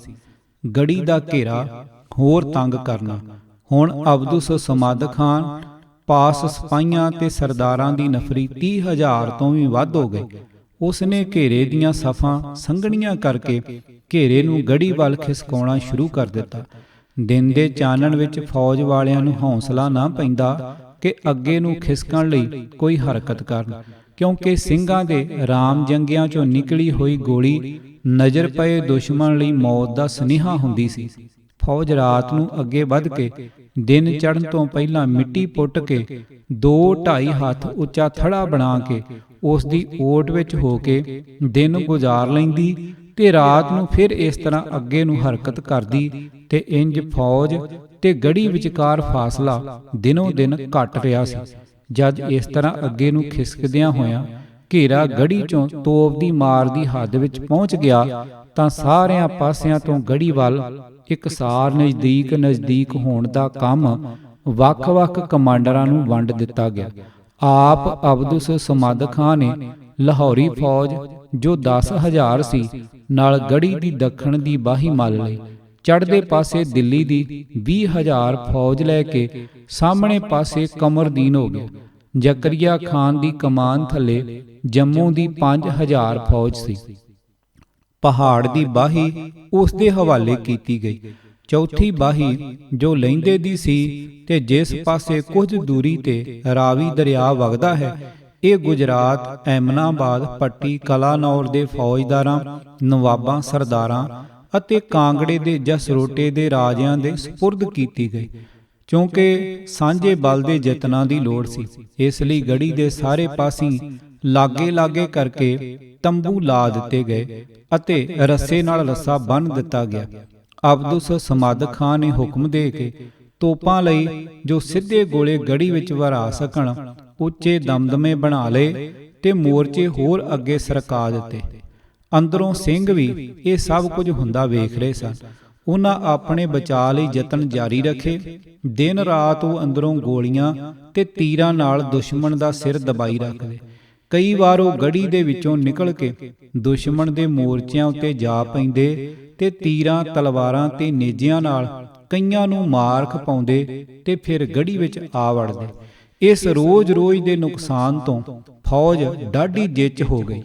ਗੜੀ ਦਾ ਘੇਰਾ ਹੋਰ ਤੰਗ ਕਰਨਾ। ਹੁਣ ਅਬਦੁਸ ਸਮਾਦ ਖਾਨ ਪਾਸ ਸਿਪਾਹੀਆਂ ਤੇ ਸਰਦਾਰਾਂ ਦੀ ਨਫਰੀ 30,000 ਤੋਂ ਵੀ ਵੱਧ ਹੋ ਗਈ। ਉਸ ਨੇ ਘੇਰੇ ਦੀਆਂ ਸਫਾਂ ਸੰਘਣੀਆਂ ਕਰਕੇ ਘੇਰੇ ਨੂੰ ਗੜੀ ਵੱਲ ਖਿਸਕਾਉਣਾ ਸ਼ੁਰੂ ਕਰ ਦਿੱਤਾ। ਦਿਨ ਦੇ ਚਾਨਣ ਵਿੱਚ ਫੌਜ ਵਾਲਿਆਂ ਨੂੰ ਹੌਸਲਾ ਨਾ ਪੈਂਦਾ ਕਿ ਅੱਗੇ ਨੂੰ ਖਿਸਕਣ ਲਈ ਕੋਈ ਹਰਕਤ ਕਰਨ, ਕਿਉਂਕਿ ਸਿੰਘਾਂ ਦੇ ਰਾਮ ਜੰਗਿਆਂ ਚੋਂ ਨਿਕਲੀ ਹੋਈ ਗੋਲੀ ਨਜ਼ਰ ਪਏ ਦੁਸ਼ਮਣ ਲਈ ਮੌਤ ਦਾ ਸੁਨੇਹਾ ਹੁੰਦੀ ਸੀ। ਫੌਜ ਰਾਤ ਨੂੰ ਅੱਗੇ ਵੱਧ ਕੇ ਦਿਨ ਚੜ੍ਹਨ ਤੋਂ ਪਹਿਲਾਂ ਮਿੱਟੀ ਪੁੱਟ ਕੇ 2-2.5 ਹੱਥ ਉੱਚਾ ਥੜਾ ਬਣਾ ਕੇ ਉਸ ਦੀ ਓਟ ਵਿੱਚ ਹੋ ਕੇ ਦਿਨ ਗੁਜ਼ਾਰ ਲੈਂਦੀ ਤੇ ਰਾਤ ਨੂੰ ਫਿਰ ਇਸ ਤਰ੍ਹਾਂ ਅੱਗੇ ਨੂੰ ਹਰਕਤ ਕਰਦੀ ਤੇ ਇੰਜ ਫੌਜ ਤੇ ਗੜੀ ਵਿਚਕਾਰ ਫਾਸਲਾ ਦਿਨੋਂ ਦਿਨ ਘਟ ਰਿਹਾ ਸੀ। ਜਦ ਇਸ ਤਰ੍ਹਾਂ ਅੱਗੇ ਨੂੰ ਖਿਸਕਦਿਆਂ ਹੋਇਆਂ ਘੇਰਾ ਗੜੀ ਚੋਂ ਤੋਪ ਦੀ ਮਾਰ ਦੀ ਹੱਦ ਵਿੱਚ ਪਹੁੰਚ ਗਿਆ ਤਾਂ ਸਾਰਿਆਂ ਪਾਸਿਆਂ ਤੋਂ ਗੜੀ ਵੱਲ ਇਕਸਾਰ ਨਜ਼ਦੀਕ ਹੋਣ ਦਾ ਕੰਮ ਵੱਖ-ਵੱਖ ਕਮਾਂਡਰਾਂ ਨੂੰ ਵੰਡ ਦਿੱਤਾ ਗਿਆ। ਆਪ ਅਬਦੁਸ ਸਮਾਦ ਖਾਨ ਨੇ ਲਾਹੌਰੀ ਫੌਜ ਜੋ 10,000 ਸੀ ਨਾਲ ਗੜੀ ਦੀ ਦੱਖਣ ਦੀ ਬਾਹੀ ਮੱਲ ਲਈ। ਚੜ੍ਹਦੇ ਪਾਸੇ ਦਿੱਲੀ ਦੀ 20,000 ਫੌਜ ਲੈ ਕੇ ਸਾਹਮਣੇ ਪਾਸੇ ਕਮਰਦੀਨ ਹੋ ਗਿਆ। ਜ਼ਕਰੀਆ ਖਾਨ ਦੀ ਕਮਾਨ ਥੱਲੇ ਜੰਮੂ ਦੀ 5,000 ਫੌਜ ਸੀ। ਪਹਾੜ ਦੀ ਬਾਹੀ ਉਸ ਦੇ ਹਵਾਲੇ ਕੀਤੀ ਗਈ। ਚੌਥੀ ਬਾਹੀ ਜੋ ਲਹਿੰਦੇ ਦੀ ਸੀ ਤੇ ਜਿਸ ਪਾਸੇ ਕੁਝ ਦੂਰੀ ਤੇ ਰਾਵੀ ਦਰਿਆ ਵਗਦਾ ਹੈ, ਇਹ ਗੁਜਰਾਤ, ਐਮਨਾਬਾਦ, ਪੱਟੀ, ਕਲਾਨੌਰ ਦੇ ਫੌਜਦਾਰਾਂ, ਨਵਾਬਾਂ, ਸਰਦਾਰਾਂ ਅਤੇ ਕਾਂਗੜੇ ਦੇ ਜਸਰੋਟੇ ਦੇ ਰਾਜਿਆਂ ਦੇ ਸਪੁਰਦ ਕੀਤੀ ਗਈ। ਕਿਉਂਕਿ ਸਾਂਝੇ ਬਲ ਦੇ ਯਤਨਾਂ ਦੀ ਲੋੜ ਸੀ, ਇਸ ਲਈ ਗੜੀ ਦੇ ਸਾਰੇ ਪਾਸੀਂ ਲਾਗੇ ਕਰਕੇ ਤੰਬੂ ਲਾ ਦਿੱਤੇ ਗਏ ਅਤੇ ਰੱਸੇ ਨਾਲ ਰੱਸਾ ਬੰਨ੍ਹ ਦਿੱਤਾ ਗਿਆ। ਅਬਦੁਸ ਸਮਾਦ ਖਾਨ ਨੇ ਹੁਕਮ ਦੇ ਕੇ ਤੋਪਾਂ ਲਈ ਜੋ ਸਿੱਧੇ ਗੋਲੇ ਗੜੀ ਵਿੱਚ ਵਰਾ ਸਕਣ ਉੱਚੇ ਦਮਦਮੇ ਬਣਾ ਲਏ ਤੇ ਮੋਰਚੇ ਹੋਰ ਅੱਗੇ ਸਰਕਾ ਦਿੱਤੇ। ਅੰਦਰੋਂ ਸਿੰਘ ਵੀ ਇਹ ਸਭ ਕੁਝ ਹੁੰਦਾ ਵੇਖ ਰਹੇ ਸਨ। ਉਹਨਾਂ ਆਪਣੇ ਬਚਾਅ ਲਈ ਯਤਨ ਜਾਰੀ ਰੱਖੇ। ਦਿਨ ਰਾਤ ਉਹ ਅੰਦਰੋਂ ਗੋਲੀਆਂ ਤੇ ਤੀਰਾਂ ਨਾਲ ਦੁਸ਼ਮਣ ਦਾ ਸਿਰ ਦਬਾਈ ਰੱਖਦੇ। ਕਈ ਵਾਰ ਉਹ ਗੜੀ ਦੇ ਵਿੱਚੋਂ ਨਿਕਲ ਕੇ ਦੁਸ਼ਮਣ ਦੇ ਮੋਰਚਿਆਂ ਉੱਤੇ ਜਾ ਪੈਂਦੇ ਤੇ ਤੀਰਾਂ, ਤਲਵਾਰਾਂ ਤੇ ਨੇਜਿਆਂ ਨਾਲ ਕਈਆਂ ਨੂੰ ਮਾਰ ਖਪਾਉਂਦੇ ਤੇ ਫਿਰ ਗੜੀ ਵਿੱਚ ਆ ਵੜਦੇ। ਇਸ ਰੋਜ਼-ਰੋਜ਼ ਦੇ ਨੁਕਸਾਨ ਤੋਂ ਫੌਜ ਡਾਢੀ ਜਿੱਚ ਹੋ ਗਈ।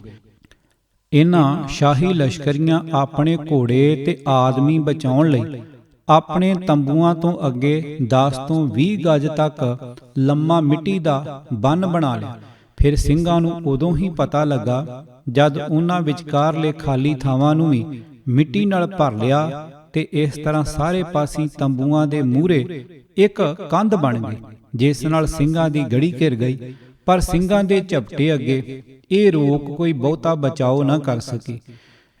ਇਹਨਾਂ ਸ਼ਾਹੀ ਲਸ਼ਕਰੀਆਂ ਆਪਣੇ ਘੋੜੇ ਤੇ ਆਦਮੀ ਬਚਾਉਣ ਲਈ ਆਪਣੇ ਤੰਬੂਆਂ ਤੋਂ ਅੱਗੇ 10 ਤੋਂ 20 ਗਜ ਤੱਕ ਲੰਮਾ ਮਿੱਟੀ ਦਾ ਬੰਨ ਬਣਾ ਲਿਆ। ਫਿਰ ਸਿੰਘਾਂ ਨੂੰ ਉਦੋਂ ਹੀ ਪਤਾ ਲੱਗਾ ਜਦ ਉਹਨਾਂ ਵਿਚਕਾਰਲੇ ਖਾਲੀ ਥਾਵਾਂ ਨੂੰ ਵੀ ਮਿੱਟੀ ਨਾਲ ਭਰ ਲਿਆ ਤੇ ਇਸ ਤਰ੍ਹਾਂ ਸਾਰੇ ਪਾਸੀਂ ਤੰਬੂਆਂ ਦੇ ਮੂਹਰੇ ਇੱਕ ਕੰਧ ਬਣ ਗਈ, ਜਿਸ ਨਾਲ ਸਿੰਘਾਂ ਦੀ ਗੜੀ ਘਿਰ ਗਈ। ਪਰ ਸਿੰਘਾਂ ਦੇ ਝਪਟੇ ਅੱਗੇ ਇਹ ਰੋਕ ਕੋਈ ਬਹੁਤਾ ਬਚਾਓ ਨਾ ਕਰ ਸਕੀ।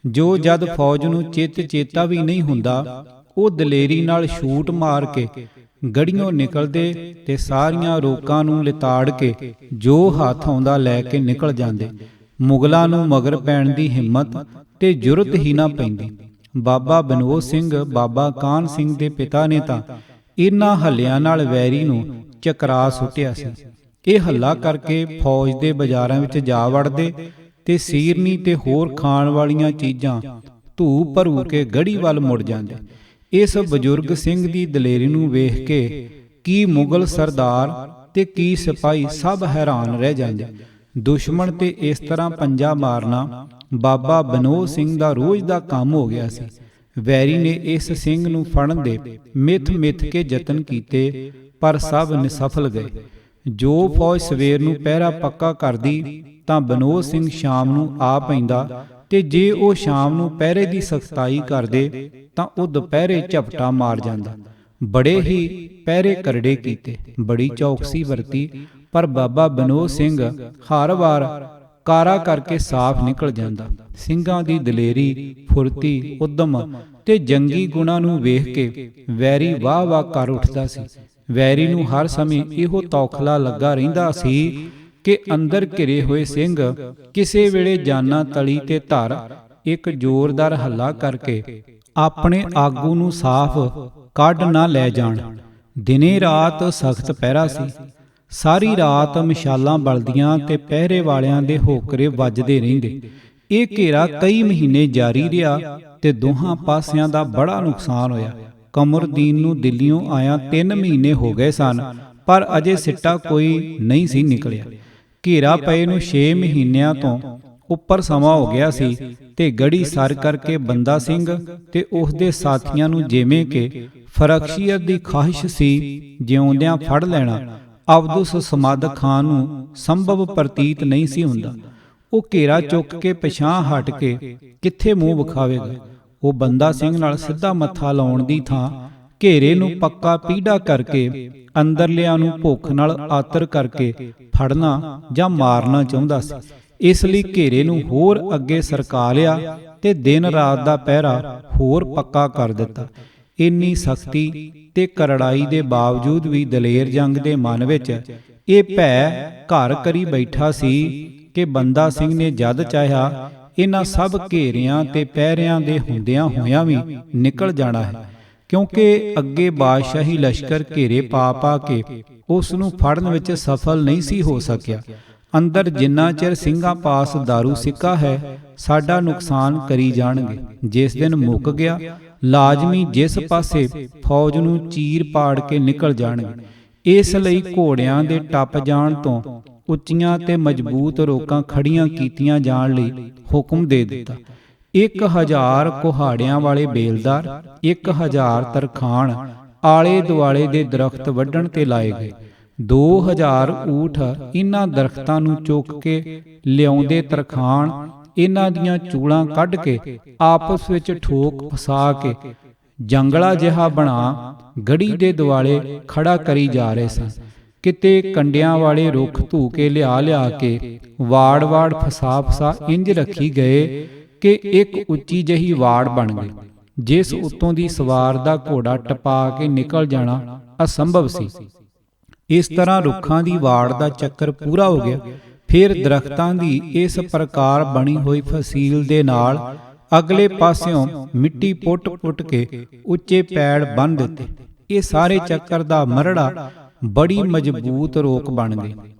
ਜੋ ਜਦ ਫੌਜ ਨੂੰ ਚੇਤਾ ਵੀ ਨਹੀਂ ਹੁੰਦਾ, ਉਹ ਦਲੇਰੀ ਨਾਲ ਛੂਟ ਮਾਰ ਕੇ ਗੜੀਆਂ ਨਿਕਲਦੇ ਤੇ ਸਾਰੀਆਂ ਰੋਕਾਂ ਨੂੰ ਲਿਤਾੜ ਕੇ ਜੋ ਹੱਥ ਆਉਂਦਾ ਲੈ ਕੇ ਨਿਕਲ ਜਾਂਦੇ। ਮੁਗਲਾਂ ਨੂੰ ਮਗਰ ਪੈਣ ਦੀ ਹਿੰਮਤ ਤੇ ਜੁਰਤ ਹੀ ਨਾ ਪੈਂਦੀ। ਬਾਬਾ ਬਨੋਦ ਸਿੰਘ, ਬਾਬਾ ਕਾਹਨ ਸਿੰਘ ਦੇ ਪਿਤਾ ਨੇ ਤਾਂ ਇਹਨਾਂ ਹੱਲਿਆਂ ਨਾਲ ਵੈਰੀ ਨੂੰ ਚਕਰਾ ਸੁੱਟਿਆ ਸੀ। ਇਹ ਹੱਲਾ ਕਰਕੇ ਫੌਜ ਦੇ ਬਾਜ਼ਾਰਾਂ ਵਿੱਚ ਜਾ ਵੜਦੇ ਤੇ ਸੀਰਨੀ ਤੇ ਹੋਰ ਖਾਣ ਵਾਲੀਆਂ ਚੀਜ਼ਾਂ ਧੂ ਭਰੂ ਕੇ ਗੜੀ ਵੱਲ ਮੁੜ ਜਾਂਦੇ। ਇਸ ਬਜ਼ੁਰਗ ਸਿੰਘ ਦੀ ਦਲੇਰੀ ਨੂੰ ਵੇਖ ਕੇ ਕੀ ਮੁਗਲ ਸਰਦਾਰ ਤੇ ਕੀ ਸਿਪਾਹੀ ਸਭ ਹੈਰਾਨ ਰਹਿ ਜਾਂਦੇ। ਦੁਸ਼ਮਣ ਤੇ ਇਸ ਤਰ੍ਹਾਂ ਪੰਜਾ ਮਾਰਨਾ ਬਾਬਾ ਬਨੋਦ ਸਿੰਘ ਦਾ ਰੋਜ਼ ਦਾ ਕੰਮ ਹੋ ਗਿਆ ਸੀ। ਵੈਰੀ ਨੇ ਇਸ ਸਿੰਘ ਨੂੰ ਫੜਨ ਦੇ ਮਿੱਥ ਕੇ ਯਤਨ ਕੀਤੇ, ਪਰ ਸਭ ਨਿਸਫਲ ਗਏ। ਜੋ ਫੌਜ ਸਵੇਰ ਨੂੰ ਪਹਿਰਾ ਪੱਕਾ ਕਰਦੀ ਤਾਂ ਬਨੋਦ ਸਿੰਘ ਸ਼ਾਮ ਨੂੰ ਆ ਪੈਂਦਾ, ਤੇ ਜੇ ਉਹ ਸ਼ਾਮ ਨੂੰ ਪਹਿਰੇ ਦੀ ਸਖਤਾਈ ਕਰਦੇ ਤਾਂ ਉਹ ਦੁਪਹਿਰੇ ਝਪਟਾ ਮਾਰ ਜਾਂਦਾ। ਬੜੇ ਹੀ ਪਹਿਰੇ ਕਰੜੇ ਕੀਤੇ, ਬੜੀ ਚੌਕਸੀ ਵਰਤੀ, ਪਰ ਬਾਬਾ ਬਨੋਦ ਸਿੰਘ ਹਰ ਵਾਰ ਕਾਰਾ ਕਰਕੇ ਸਾਫ਼ ਨਿਕਲ ਜਾਂਦਾ। ਸਿੰਘਾਂ ਦੀ ਦਲੇਰੀ, ਫੁਰਤੀ, ਉਦਮ ਤੇ ਜੰਗੀ ਗੁਣਾਂ ਨੂੰ ਵੇਖ ਕੇ ਵੈਰੀ ਵਾਹ ਕਰ ਉੱਠਦਾ ਸੀ। ਵੈਰੀ ਨੂੰ ਹਰ ਸਮੇਂ ਇਹੋ ਤੌਖਲਾ ਲੱਗਾ ਰਹਿੰਦਾ ਸੀ ਕਿ ਅੰਦਰ ਘਿਰੇ ਹੋਏ ਸਿੰਘ ਕਿਸੇ ਵੇਲੇ ਜਾਨਾਂ ਤਲੀ ਤੇ ਧਰ ਇੱਕ ਜ਼ੋਰਦਾਰ ਹੱਲਾ ਕਰਕੇ ਆਪਣੇ ਆਗੂ ਨੂੰ ਸਾਫ਼ ਕੱਢ ਨਾ ਲੈ ਜਾਣ। ਦਿਨੇ ਰਾਤ ਸਖਤ ਪਹਿਰਾ ਸੀ। ਸਾਰੀ ਰਾਤ ਮਸ਼ਾਲਾਂ ਬਲਦੀਆਂ ਤੇ ਪਹਿਰੇ ਵਾਲਿਆਂ ਦੇ ਹੋਕਰੇ ਵੱਜਦੇ ਰਹਿੰਦੇ। ਇਹ ਘੇਰਾ ਕਈ ਮਹੀਨੇ ਜਾਰੀ ਰਿਹਾ ਤੇ ਦੋਹਾਂ ਪਾਸਿਆਂ ਦਾ ਬੜਾ ਨੁਕਸਾਨ ਹੋਇਆ। ਕਮਰਦੀਨ ਨੂੰ ਦਿੱਲੀੋਂ ਆਇਆ 3 ਮਹੀਨੇ ਹੋ ਗਏ ਸਨ, ਪਰ ਅਜੇ ਸਿੱਟਾ ਕੋਈ ਨਹੀਂ ਸੀ ਨਿਕਲਿਆ। ਘੇਰਾ ਪਏ ਨੂੰ 6 ਮਹੀਨਿਆਂ ਤੋਂ ਉੱਪਰ ਸਮਾਂ ਹੋ ਗਿਆ ਸੀ ਤੇ ਗੜੀ ਸਰ ਕਰਕੇ ਬੰਦਾ ਸਿੰਘ ਤੇ ਉਸਦੇ ਸਾਥੀਆਂ ਨੂੰ ਜਿਵੇਂ ਕਿ ਫਰਖਸ਼ੀਅਤ ਦੀ ਖਾਹਿਸ਼ ਸੀ ਜਿਉਂਦਿਆਂ ਫੜ ਲੈਣਾ ਅਬਦੁਸ ਸਮਦ ਖਾਨ ਨੂੰ ਸੰਭਵ ਪ੍ਰਤੀਤ ਨਹੀਂ ਸੀ ਹੁੰਦਾ। ਉਹ ਘੇਰਾ ਚੁੱਕ ਕੇ ਪਿਛਾਂਹ ਹਟ ਕੇ ਕਿੱਥੇ ਮੂੰਹ ਵਿਖਾਵੇਗਾ। ਉਹ ਬੰਦਾ ਸਿੰਘ ਨਾਲ ਸਿੱਧਾ ਮੱਥਾ ਲਾਉਣ ਦੀ ਥਾਂ ਘੇਰੇ ਨੂੰ ਪੱਕਾ ਪੀੜਾ ਕਰਕੇ ਅੰਦਰਲਿਆਂ ਨੂੰ ਭੁੱਖ ਨਾਲ ਆਤਰ ਕਰਕੇ ਫੜਨਾ ਜਾਂ ਮਾਰਨਾ ਚਾਹੁੰਦਾ ਸੀ। ਇਸ ਲਈ ਘੇਰੇ ਨੂੰ ਹੋਰ ਅੱਗੇ ਸਰਕਾ ਲਿਆ ਤੇ ਦਿਨ ਰਾਤ ਦਾ ਪਹਿਰਾ ਹੋਰ ਪੱਕਾ ਕਰ ਦਿੱਤਾ। ਇੰਨੀ ਸਖਤੀ ਤੇ ਕਰੜਾਈ ਦੇ ਬਾਵਜੂਦ ਵੀ ਦਲੇਰ ਜੰਗ ਦੇ ਮਨ ਵਿੱਚ ਇਹ ਭੈ ਘਰ ਕਰੀ ਬੈਠਾ ਸੀ ਕਿ ਬੰਦਾ ਸਿੰਘ ਨੇ ਜਦ ਚਾਹਿਆ ਇਹਨਾਂ ਸਭ ਘੇਰਿਆਂ ਤੇ ਪਹਿਰਿਆਂ ਦੇ ਹੁੰਦਿਆਂ ਹੋਇਆਂ ਵੀ ਨਿਕਲ ਜਾਣਾ ਹੈ, ਕਿਉਂਕਿ ਅੱਗੇ ਬਾਦਸ਼ਾਹੀ ਲਸ਼ਕਰ ਘੇਰੇ ਪਾ ਕੇ ਉਸ ਨੂੰ ਫੜਨ ਵਿੱਚ ਸਫਲ ਨਹੀਂ ਸੀ ਹੋ ਸਕਿਆ। ਅੰਦਰ ਜਿੰਨਾ ਚਿਰ ਸਿੰਘਾਂ ਪਾਸ ਦਾਰੂ ਸਿੱਕਾ ਹੈ ਸਾਡਾ ਨੁਕਸਾਨ ਕਰੀ ਜਾਣਗੇ। ਜਿਸ ਦਿਨ ਮੁੱਕ ਗਿਆ ਲਾਜ਼ਮੀ ਜਿਸ ਪਾਸੇ ਫੌਜ ਨੂੰ ਚੀਰ ਪਾੜ ਕੇ ਨਿਕਲ ਜਾਣਗੇ। ਇਸ ਲਈ ਘੋੜਿਆਂ ਦੇ ਟੱਪ ਜਾਣ ਤੋਂ ਉੱਚੀਆਂ ਤੇ ਮਜ਼ਬੂਤ ਰੋਕਾਂ ਖੜੀਆਂ ਕੀਤੀਆਂ ਜਾਣ ਲਈ ਹੁਕਮ ਦੇ ਦਿੱਤਾ। 1000 ਕੁਹਾੜਿਆਂ ਵਾਲੇ ਬੇਲਦਾਰ, 1000 ਤਰਖਾਣ ਆਲੇ ਦੁਆਲੇ ਦੇ ਦਰਖਤ ਵੱਢਣ ਤੇ ਲਾਏ ਗਏ। 2000 ਊਠ ਇਹਨਾਂ ਦਰਖਤਾਂ ਨੂੰ ਚੁੱਕ ਕੇ ਲਿਆਉਂਦੇ ਤਰਖਾਣ ਇਹਨਾਂ ਦੀਆਂ ਚੂੜਾਂ ਕੱਢ ਕੇ ਆਪਸ ਵਿੱਚ ਠੋਕ ਫਸਾ ਕੇ ਜੰਗਲਾ ਜਿਹਾ ਬਣਾ ਗੜੀ ਦੇ ਦੁਆਲੇ ਖੜਾ ਕਰੀ ਜਾ ਰਹੇ ਸਨ। ਕਿਤੇ ਕੰਡਿਆਂ ਵਾਲੇ ਰੁੱਖ ਧੂ ਕੇ ਲਿਆ ਕੇ ਵਾੜ ਫਸਾ ਇੰਜ ਰੱਖੀ ਗਏ ਕਿ ਇੱਕ ਉੱਚੀ ਜਹੀ ਵਾੜ ਬਣ ਗਈ, ਜਿਸ ਉੱਤੋਂ ਦੀ ਸਵਾਰ ਦਾ ਘੋੜਾ ਟਪਾ ਕੇ ਨਿਕਲ ਜਾਣਾ ਅਸੰਭਵ ਸੀ। ਇਸ ਤਰ੍ਹਾਂ ਰੁੱਖਾਂ ਦੀ ਵਾੜ ਦਾ ਚੱਕਰ ਪੂਰਾ ਹੋ ਗਿਆ। ਫਿਰ ਦਰਖਤਾਂ ਦੀ ਇਸ ਪ੍ਰਕਾਰ ਬਣੀ ਹੋਈ ਫਸੀਲ ਦੇ ਨਾਲ ਅਗਲੇ ਪਾਸਿਓਂ ਮਿੱਟੀ ਪੁੱਟ ਕੇ ਉੱਚੇ ਪੈੜ ਬੰਨ੍ਹ ਦਿੱਤੇ। ਇਹ ਸਾਰੇ ਚੱਕਰ ਦਾ ਮਰੜਾ ਬੜੀ ਮਜ਼ਬੂਤ ਰੋਕ ਬਣ ਗਈ।